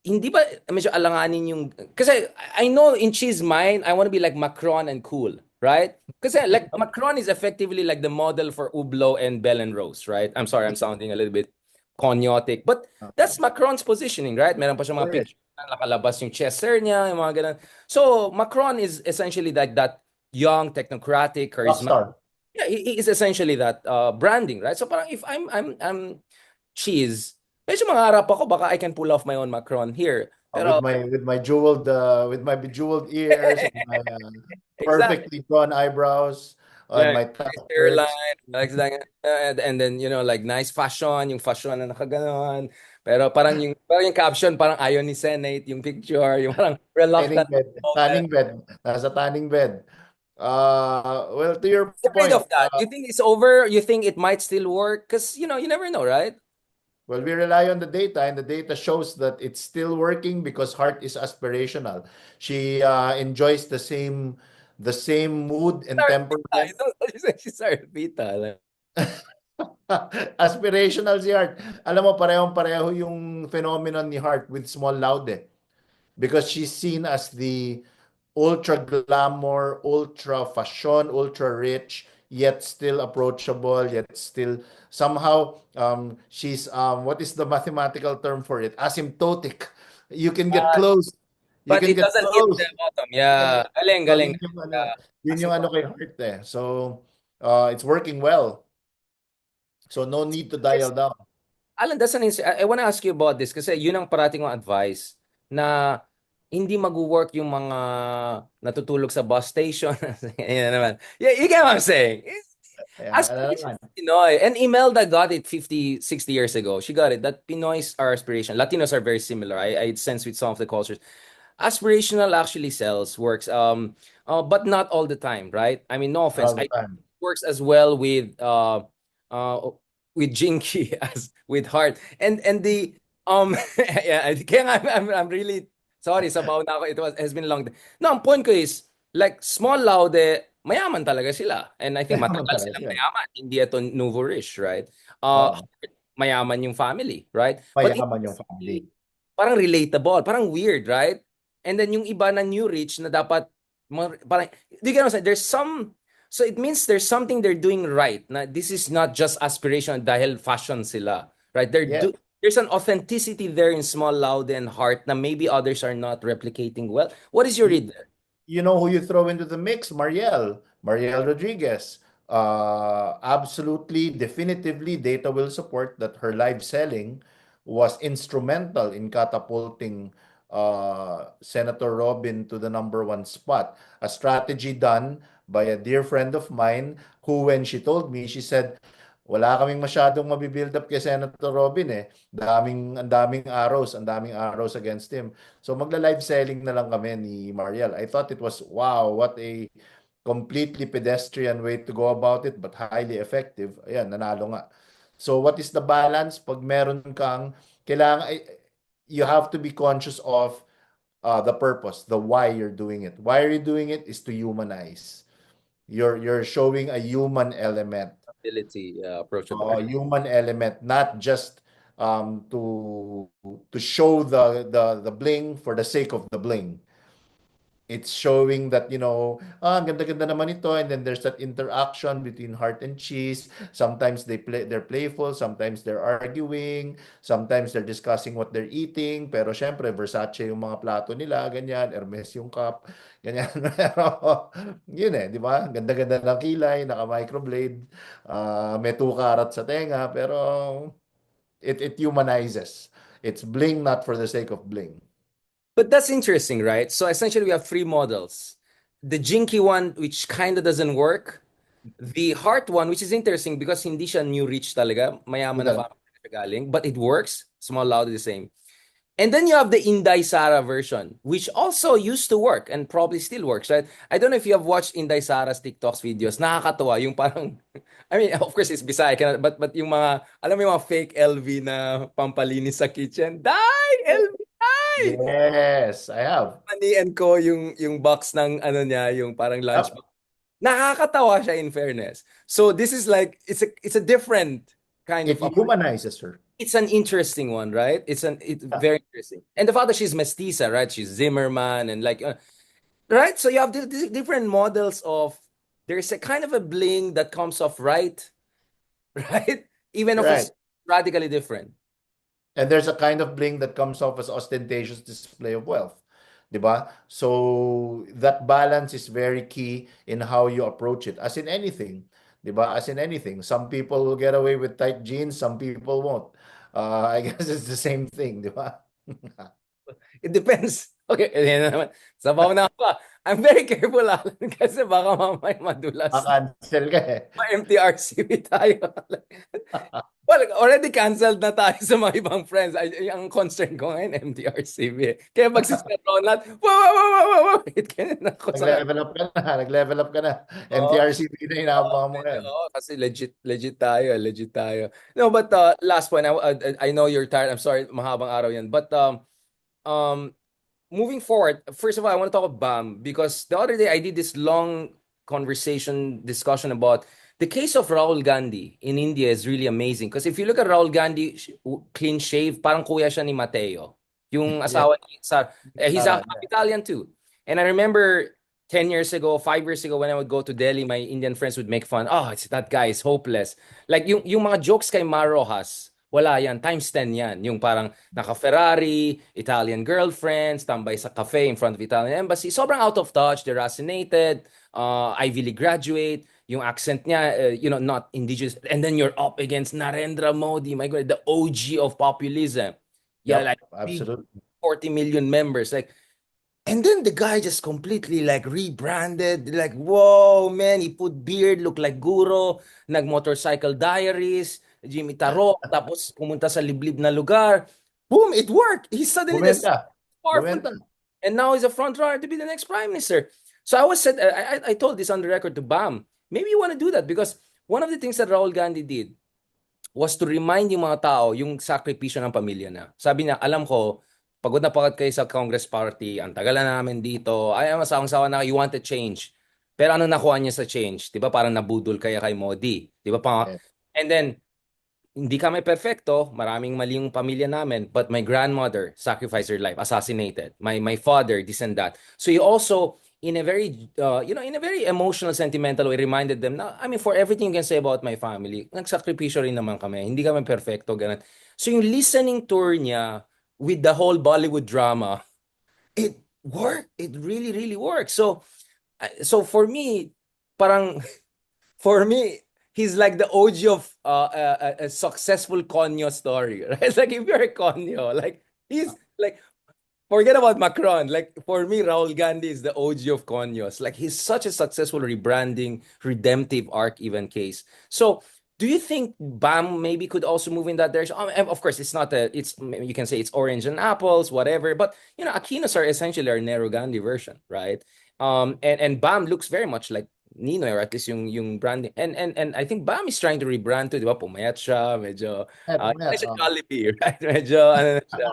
hindi ba medyo alanganin yung kasi I know in Chi's mind I want to be like Macron and cool, right? Kasi like Macron is effectively like the model for Ublo and Bell and Rose, right? I'm sorry, I'm sounding a little bit conyotic, but that's Macron's positioning, right? Meron pa siya mga Correct. picture na nakalabas yung chester niya, yung mga ganun. So Macron is essentially like that young, technocratic, charismatic. Rockstar. Yeah, he is essentially that branding, right? So parang if I'm cheese, medyo mangarap ako baka I can pull off my own Macron here. Pero With my bejeweled ears and my exactly. perfectly drawn eyebrows and Yeah, my nice tucked shirts. hairline, like and then like nice fashion, yung fashion na nakaganon. Pero parang yung caption parang ayaw ni Senate, yung picture, yung parang Tanning reluctant bed. moment. Tanning bed. Nasa tanning bed. Well, to your Afraid point, of that. You think it's over? You think it might still work? Because you never know, right? well, we rely on the data, and the data shows that it's still working because Heart is aspirational. She enjoys the same mood and Sorry, Pita. temperament. You say she's sorry, Pita. Like, Aspirational si Heart. Alam mo, parehong-pareho yung phenomenon ni Heart with Small Loud eh. Because she's seen as the ultra glamour, ultra fashion, ultra rich, yet still approachable, yet still somehow she's what is the mathematical term for it? Asymptotic. You can get close. You but can it get doesn't hit close. the bottom. You can Yeah. get Galing, so galing. yun yung ano kay Heart eh. So it's working well. So no need to dial down. Alan, I want to ask you about this kasi yun ang parating kong advice na hindi mag-work yung mga natutulog sa bus station. Yan naman. Yeah, you get what I'm saying. Ayan, ano Aspiration naman. is Pinoy. And Imelda got it 50, 60 years ago. She got it. That Pinoys are aspiration. Latinos are very similar. I sense with some of the cultures. Aspirational actually sells, works, but not all the time, right? I mean, no offense. All the time. Works as well uh, with Jinky as with Heart. And the yeah, kaya nga I'm really sorry sa baon na ako. Has been long. No, ang point ko is like small laude, mayaman talaga sila. And I think Mayaman matagal talaga silang siya. mayaman. Hindi ito nouveau rich, right? Uh, Oo. mayaman yung family, right? But Mayaman yung family. parang relatable, parang weird, right? And then yung iba na new rich na dapat parang do you get what I'm saying? There's some so it means there's something they're doing right. Na this is not just aspiration dahil fashion sila, right? Yes. There's an authenticity there in Small, Loud, and Heart na maybe others are not replicating well. What is your You, read there? you know who you throw into the mix? Mariel Rodriguez. Absolutely, definitively, data will support that her live selling was instrumental in catapulting Senator Robin to the number one spot. A strategy done by a dear friend of mine who, when she told me, she said, wala kaming masyadong mabibuild up kay Senator Robin eh. Ang daming arrows against him. So magla-live selling na lang kami ni Mariel. I thought it was, wow, what a completely pedestrian way to go about it, but highly effective. Ayan, nanalo nga. So what is the balance? Pag meron kang, you have to be conscious of the purpose, the why you're doing it. Why are you doing it is to humanize. You're showing a human element, Ability, approachable. human element, not just to show the bling for the sake of the bling. it's showing that, ang ganda-ganda naman ito, and then there's that interaction between heart and cheese. Sometimes they're playful, sometimes they're arguing, sometimes they're discussing what they're eating, pero syempre Versace yung mga plato nila, ganyan, Hermes yung cup, ganyan. Pero yun di ba? Ganda-ganda ng kilay, naka-microblade, may 2 karat sa tenga, pero it humanizes. It's bling not for the sake of bling. But that's interesting, right? So essentially, we have three models. The jinky one, which kind of doesn't work. The heart one, which is interesting because hindi siya new rich talaga. Mayaman na family siya galing. But it works. Small, loud, the same. And then you have the Inday Sara version, which also used to work and probably still works, right? I don't know if you have watched Inday Sara's TikToks videos. Nakakatuwa yung parang, I mean, of course it's Bisaya, but yung mga, alam mo yung mga fake LV na pampalinis sa kitchen. Die! LV! Die! Yes, I have. Money and Co. yung box ng ano niya, yung parang lunch Yep. box. Nakakatawa siya in fairness. So this is like, it's a different kind It of humanizes her. it's an interesting one, right? It's Yeah. very interesting. And the fact that she's mestiza, right? She's Zimmerman and like, right? So you have different models of there's a kind of a bling that comes off right, right? Even if Right. it's radically different. And there's a kind of bling that comes off as ostentatious display of wealth. 'Di ba? So that balance is very key in how you approach it. As in anything, 'di ba? As in anything. Some people will get away with tight jeans, some people won't. I guess it's the same thing, 'di ba? It depends. Okay, yan na naman. Sabaw na ako. I'm very careful, Alan, kasi baka mamaya madulas na. Makancel ka eh. Ma-MTRCB tayo. Well, already canceled na tayo sa mga ibang friends. Ang concern ko ngayon, MTRCB. Kaya pag si Sir Ronald, wow, wait, ganun ako sa... Nag-level up ka na. Nag-level up ka na. Oo, MTRCB na inaabangan mo ngayon. kasi legit tayo, legit tayo. No, but last point, I know you're tired. I'm sorry, mahabang araw yan. But um, moving forward, first of all, I want to talk about BAM because the other day I did this long discussion about the case of Rahul Gandhi in India is really amazing. Because if you look at Rahul Gandhi, clean shave, parang kuya siya ni Mateo. Yung Yeah. asawa ni Sar. He's a Sarah, yeah. Italian too. And I remember 10 years ago, 5 years ago, when I would go to Delhi, my Indian friends would make fun. Oh, it's that guy is hopeless. Like yung mga jokes kay Mar Rojas, wala yan. Times 10 yan. Yung parang naka-Ferrari, Italian girlfriends, tambay sa cafe in front of Italian embassy. Sobrang out of touch, deracinated, Ivy League graduate, yung accent niya, not indigenous. And then you're up against Narendra Modi, my God, the OG of populism. Yeah, Yep, like big absolutely. 40 million members. Like, and then the guy just completely like rebranded. Like, whoa, man, he put beard, look like Guro, nag-motorcycle diaries, Jimmy Tarok, tapos pumunta sa liblib na lugar. Boom, it worked. He's suddenly this Bumenta. powerful. Bumenta. And now he's a front runner to be the next prime minister. So I was said, I told this on the record to Bam. Maybe you want to do that because one of the things that Rahul Gandhi did was to remind yung mga tao yung sakripisyo ng pamilya na. Sabi niya, alam ko, pagod kayo sa Congress Party, ang tagal na namin dito, ay, masawang-sawa na, you want to change. Pero ano nakuha niya sa change? Di ba parang nabudol kaya kay Modi? Di ba Yes. And then, hindi kami perfecto, maraming mali yung pamilya namin, but my grandmother sacrificed her life, assassinated. My father, this and that. So you also, in a very, in a very emotional, sentimental way, reminded them na, I mean, for everything you can say about my family, nagsakripisyo rin naman kami. Hindi kami perfecto, ganun. So yung listening tour niya with the whole Bollywood drama, it worked. It really, really worked. So for me, parang, for me, he's like the OG of a successful Conyo story, right? Like if you're a Conyo, like he's like forget about Macron. Like for me, Rahul Gandhi is the OG of Conyos. Like he's such a successful rebranding, redemptive arc even case. So do you think BAM maybe could also move in that direction? And of course, it's not it's you can say it's orange and apples, whatever. But Aquinos are essentially our Nehru Gandhi version, right? And BAM looks very much like Ninoy, or at least yung branding. And I think BAM is trying to rebrand to, di ba? Pumayat siya, medyo Pumayat, siya oh. Jollibee, right? Medyo ano na siya.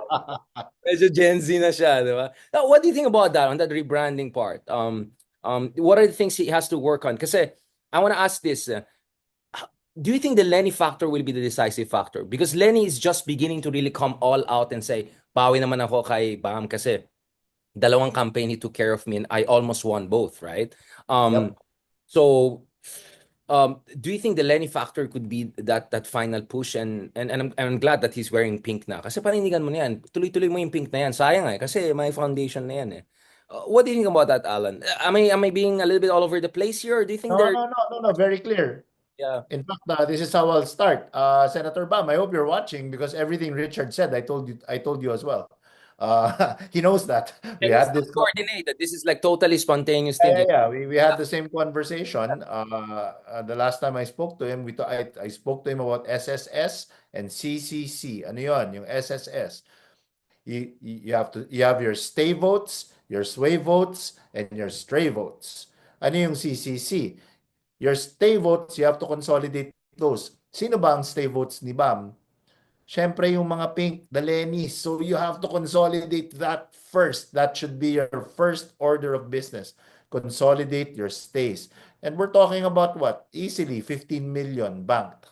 Medyo Gen Z na siya, di ba? Now, what do you think about that, on that rebranding part? What are the things he has to work on? Kasi I want to ask this, do you think the Lenny factor will be the decisive factor? Because Lenny is just beginning to really come all out and say, bawi naman ako kay Bam kasi dalawang campaign he took care of me and I almost won both, right? Um, Yep. so do you think the Lenny factor could be that final push and I'm glad that he's wearing pink na kasi panindigan mo na yan. Tuloy-tuloy mo yung pink na yan. Sayang kasi may foundation na yan eh. What do you think about that, Alan? Am I being a little bit all over the place here or do you think No, there no, no, no, no. Very clear. yeah. In fact, this is how I'll start. Senator Bam, I hope you're watching because everything Richard said, I told you as well. He knows that. We And it's had not this. coordinated. This is like totally spontaneous Yeah, yeah, thinking. yeah. We had the same conversation. The last time I spoke to him, I spoke to him about SSS and CCC. Ano yun? Yung SSS. You have your stay votes, your sway votes, and your stray votes. Ano yung CCC? Your stay votes, you have to consolidate those. Sino ba ang stay votes ni Bam? Siyempre yung mga pink, the Lenny. So you have to consolidate that first. That should be your first order of business. Consolidate your stays. And we're talking about what? Easily 15 million banked.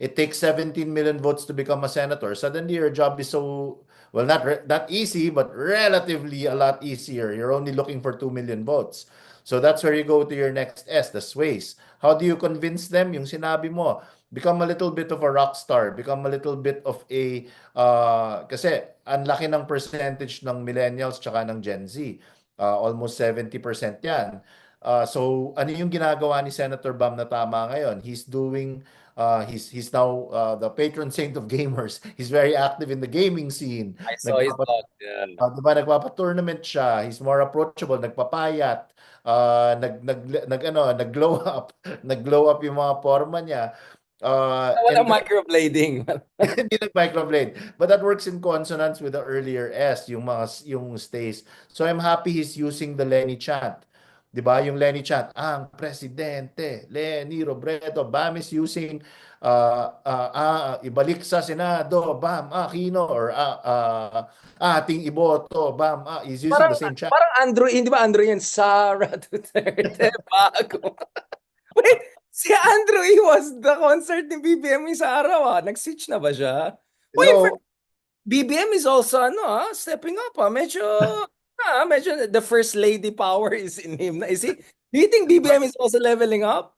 It takes 17 million votes to become a senator. Suddenly your job is so, well, not easy, but relatively a lot easier. You're only looking for 2 million votes. So that's where you go to your next S, the sways. How do you convince them? Yung sinabi mo, become a little bit of a rock star, become a little bit of a, kasi ang laki ng percentage ng millennials tsaka ng Gen Z. Almost 70% yan. So ano yung ginagawa ni Senator Bam na tama ngayon? He's now the patron saint of gamers. He's very active in the gaming scene. I saw his dog. Yeah. Diba, nagpapa-tournament siya. He's more approachable, nagpapayat. Nag-glow up. Nag-glow up yung mga forma niya. Walang And microblading. hindi nag-microblade. But that works in consonance with the earlier S, yung stays. So I'm happy he's using the Lenny chant. 'Di ba? Yung Lenny chant, ang presidente, Lenny Robredo, Bam is using ibalik sa Senado, Bam, Aquino, or ating iboto, Bam, he's using Parang the same chant. parang Andrew, hindi ba Andrew yan? Sara Duterte bago. Wait, si Andrew he was the concert ni BBM sa araw Nag-switch na ba siya? Wait, Hello? BBM is also stepping up medyo the first lady power is in him na. Is he? Do you think BBM is also leveling up?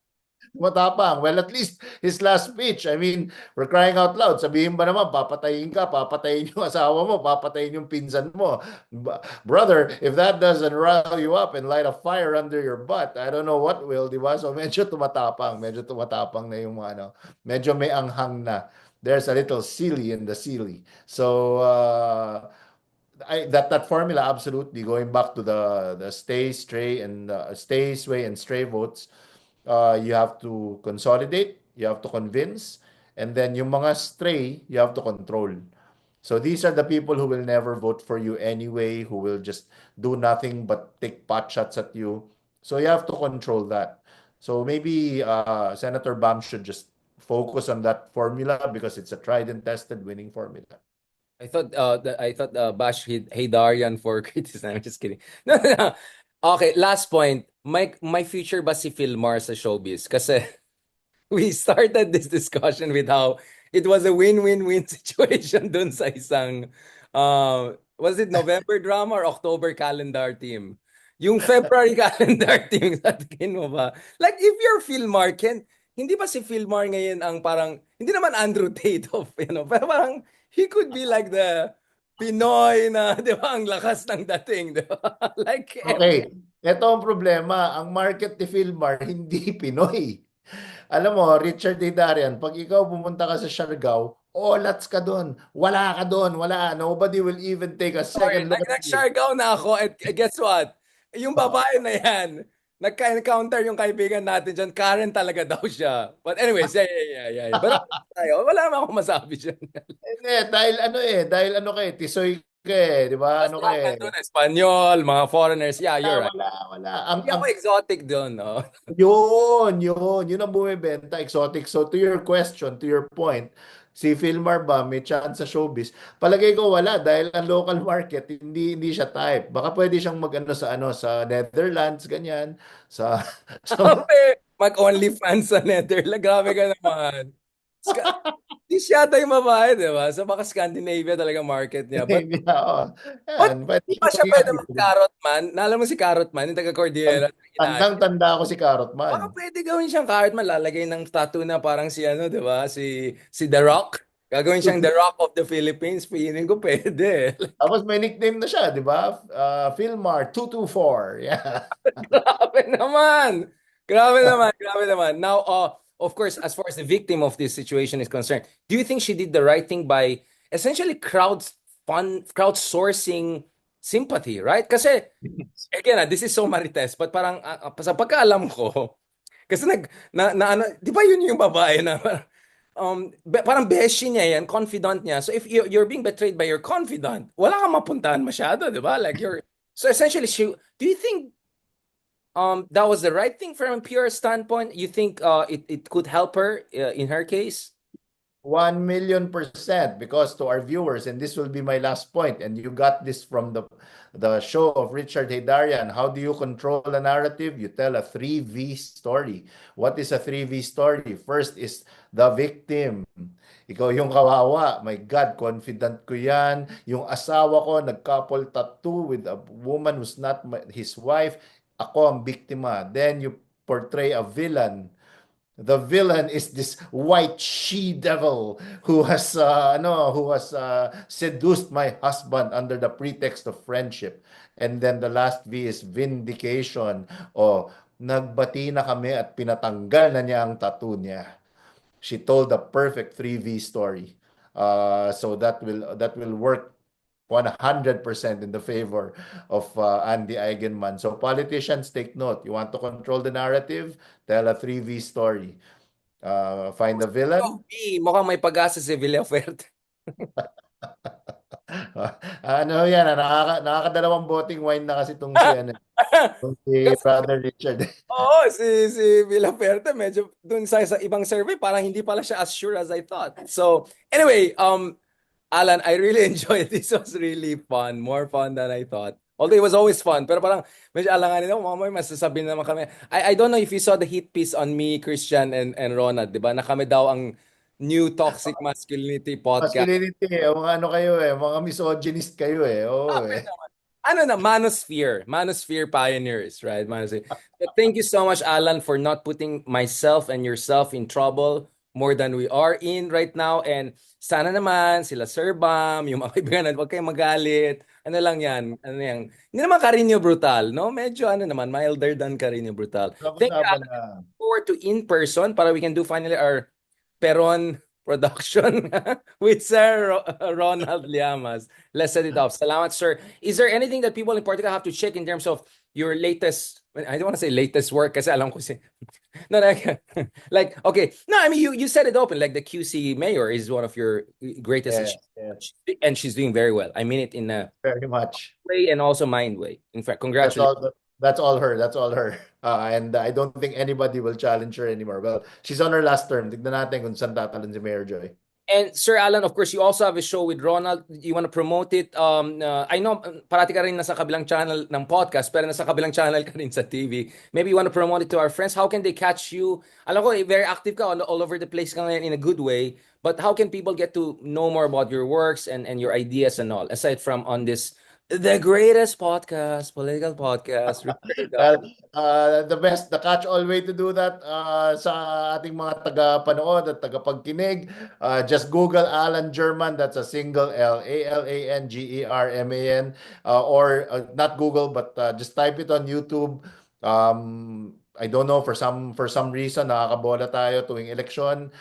Matapang. Well, at least his last speech, I mean, we're crying out loud. Sabihin ba naman, papatayin ka, papatayin yung asawa mo, papatayin yung pinsan mo. Brother, if that doesn't rile you up and light a fire under your butt, I don't know what will, di ba? So medyo tumatapang. Medyo tumatapang na yung ano. Medyo may anghang na. There's a little silly in the silly. So, that formula absolutely going back to the stay, sway, and stray votes. You have to consolidate, you have to convince, and then yung mga stray, you have to control. So these are the people who will never vote for you anyway, who will just do nothing but take pot shots at you. So you have to control that. So maybe Senator Bam should just focus on that formula because it's a tried and tested winning formula. I thought Bash Haydarian for criticism. I'm just kidding. No, no, no. Okay, last point. My future ba si Philmar sa showbiz? Kasi we started this discussion with how it was a win-win-win situation dun sa isang was it November drama or October calendar team? Yung February calendar team sa tingin mo ba? Like if you're Philmar, hindi ba si Philmar ngayon ang parang hindi naman Andrew Tate pero parang he could be like the Pinoy na, di ba, ang lakas ng dating, di ba? Like, Okay, ito ang problema. Ang market ni Philmar, hindi Pinoy. Alam mo, Richard Darian, pag ikaw pumunta ka sa Siargao, olats ka doon. Wala ka doon. Wala. Nobody will even take a sorry, second look at you. nag-Siargao na ako at guess what? Yung babae na yan, nagka-encounter yung kaibigan natin dyan, Karen talaga daw siya. But anyways, yeah. But wala naman ako masabi dyan. Hindi, dahil ano tisoy ka di ba? Mas Ano lahat nandun, Espanyol, mga foreigners. Yeah, you're right. wala. Hindi ako exotic doon, no? Yun ang bumibenta, exotic. So to your question, to your point, si Philmar ba may chance sa showbiz? Palagay ko wala dahil ang local market hindi siya type. Baka pwede siyang sa Netherlands ganyan, sa Sabi, mag-OnlyFans sa Netherlands. Grabe ka naman. Is yata yung babae, di ba? So baka Scandinavia talaga market niya. Yeah, oh. But Yan, pwede di siya ba siya maging pwede attitude. mag-carrot man? Naalam mo si Carrot Man, yung taga-Cordillera. Tandang-tanda ako si Carrot Man. Baka pwede gawin siyang carrot man. Lalagay ng tattoo na parang si ano, di ba? Si The Rock. Gagawin siyang The Rock of the Philippines. Feeling ko pwede. Tapos may nickname na siya, di ba? Philmar 224. Yeah. Grabe naman. Grabe naman. Grabe naman. Now, of course, as far as the victim of this situation is concerned, do you think she did the right thing by essentially crowdsourcing sympathy, right? Kasi, again, this is so marites, but parang sa pagkaalam ko, kasi ano, di ba yun yung babae na parang beshi niya yan, confidant niya. So if you're being betrayed by your confidant, wala kang mapuntahan masyado, di ba? Like so essentially, do you think that was the right thing from a pure standpoint? You think it could help her in her case? 1,000,000%, because to our viewers, and this will be my last point, and you got this from the show of Richard Heydarian. How do you control the narrative? You tell a 3V story. What is a 3V story? First is the victim. Ikaw yung kawawa. My God, confident ko yan. Yung asawa ko, nag-couple tattoo with a woman who's not his wife. Ako ang biktima. Then you portray a villain. The villain is this white she-devil who has seduced my husband under the pretext of friendship. And then the last V is vindication. O, nagbati na kami at pinatanggal na niya ang tattoo niya. She told the perfect 3V story. So that will work 100% in the favor of Andy Eigenman. So politicians, take note. You want to control the narrative? Tell a 3V story. Find the villain. Mukhang may pag-asa si Villaferte. Ano yan, nakakadalawang boting wine na kasi itong si Kasi, Brother Richard. oo, si Villaferte medyo dun sa ibang survey parang hindi pala siya as sure as I thought. So, anyway, Alan, I really enjoyed this. It was really fun. More fun than I thought. Although it was always fun. Pero parang medyo alanganin ako. Mamaya masasabi naman kami. I don't know if you saw the hit piece on me, Christian, and Ronald. Di ba? Na kami daw ang new toxic masculinity podcast. Masculinity, mga ano kayo mga misogynist kayo Oo Grabe naman. Ano na, manosphere. Manosphere pioneers, right? Manosphere. But thank you so much, Alan, for not putting myself and yourself in trouble more than we are in right now. And sana naman, sila Sir Bam, yung mga kaibigan natin, huwag kayong magalit. Ano lang yan? Ano yan? Hindi naman Carino Brutal, no? Medyo ano naman, milder than Carino Brutal. Thank you, Pag-usapan Alan. na. Forward to in person para we can do finally our Peron production with Sir Ronald Llamas. Let's set it up. Salamat, sir. Is there anything that people in particular have to check in terms of your latest, I don't want to say latest work kasi alam ko si, no, like, okay. No, I mean, you said it open, like the QC mayor is one of your greatest Yes, achievements, and she's doing very well. I mean it in a very much. way and also mind way. In fact, That's congratulations. all. That's all her. That's all her. And I don't think anybody will challenge her anymore. Well, she's on her last term. Tignan natin kung saan tatalon si Mayor Joy. And Sir Alan, of course, you also have a show with Ronald. You want to promote it? I know parati ka rin nasa kabilang channel ng podcast, pero nasa kabilang channel ka rin sa TV. Maybe you want to promote it to our friends. How can they catch you? Alam ko, very active ka all over the place ka ngayon in a good way. But how can people get to know more about your works and your ideas and all, aside from on this, the greatest podcast, political podcast? Well, the catch-all way to do that sa ating mga taga-panood at taga-pagkinig, just Google Alan German. That's a single L, ALANGERMAN, or not Google, but just type it on YouTube. I don't know, for some reason nakakabola tayo tuwing eleksyon.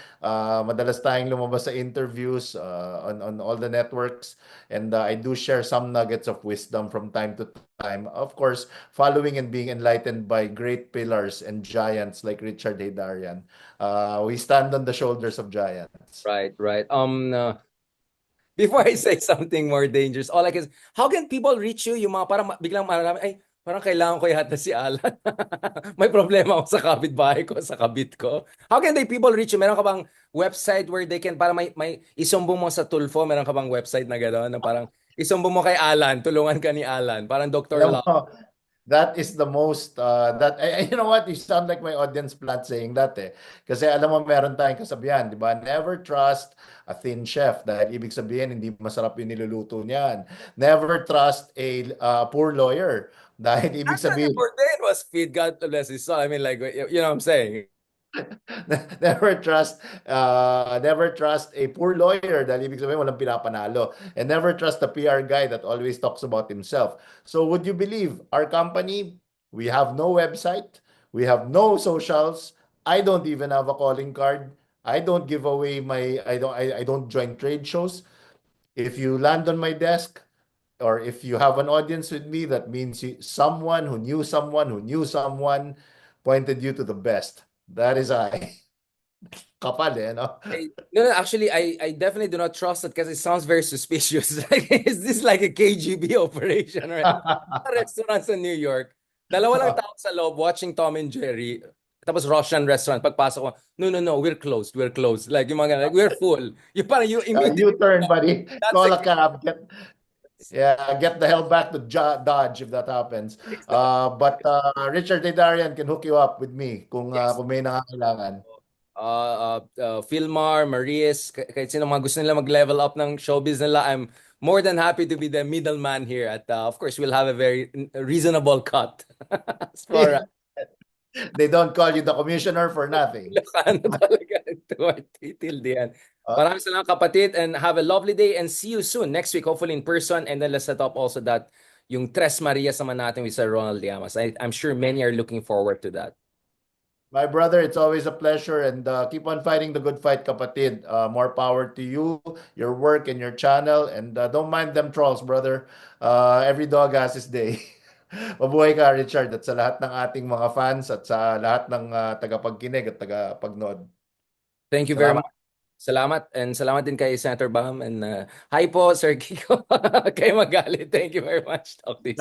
Madalas tayong lumabas sa interviews on all the networks, and I do share some nuggets of wisdom from time to time. Of course, following and being enlightened by great pillars and giants like Richard Heydarian. We stand on the shoulders of giants. Right, right. Before I say something more dangerous, all I can, how can people reach you? Yung mga parang biglang marami, ay, parang kailangan ko yata si Alan. May problema ako sa kapitbahay ko, sa kabit ko. How can people reach you? Meron ka bang website where they can, para may isumbong mo sa Tulfo, meron ka bang website na gano'n, na parang isumbong mo kay Alan, tulungan ka ni Alan, parang Dr. Alam Love. mo, That is the most you know what, you sound like my audience plant saying that eh. Kasi alam mo meron tayong kasabihan, 'di ba? Never trust a thin chef dahil ibig sabihin hindi masarap yung niluluto niyan. Never trust a poor lawyer dahil ibig Actually, sabihin Bourdain was feed, God bless his soul. I mean, like, you know what I'm saying? never trust a poor lawyer dahil ibig sabihin walang pinapanalo. And never trust the PR guy that always talks about himself. So would you believe our company, we have no website, we have no socials, I don't even have a calling card. I don't give away my I don't join trade shows. If you land on my desk or if you have an audience with me, that means someone who knew someone who knew someone pointed you to the best. That is I. Kapal eh, no? No, no, actually, I definitely do not trust it because it sounds very suspicious. Like, is this like a KGB operation, right? Restaurants in New York, dalawa lang tao sa loob watching Tom and Jerry, tapos Russian restaurant. Pagpasok ko, no, no, no, we're closed, we're closed. Like, yung mga, like, we're full. You parang, you immediately, U-turn, buddy. that's Call a a cab. Get the hell back to Dodge if that happens. But Richard Darian can hook you up with me yes. kung may nangangailangan. Philmar, Maris, kahit sino mga gusto nila mag-level up ng showbiz nila, I'm more than happy to be the middleman here. At of course, we'll have a very reasonable cut. As far as They don't call you the commissioner for nothing. Ilocano talaga tilde yan. Maraming salamat kapatid and have a lovely day and see you soon next week, hopefully in person. And then let's set up also that yung Tres Marias naman natin with Sir Ronald Llamas. I'm sure many are looking forward to that. My brother, it's always a pleasure and keep on fighting the good fight, kapatid. More power to you, your work and your channel and don't mind them trolls, brother. Every dog has his day. Mabuhay ka, Richard, at sa lahat ng ating mga fans at sa lahat ng tagapagkinig at tagapagnood. Thank you very Salamat. much. Salamat and salamat din kay Senator Baham and hi po Sir Kiko. Kay magalit. Thank you very much. Talk to you soon.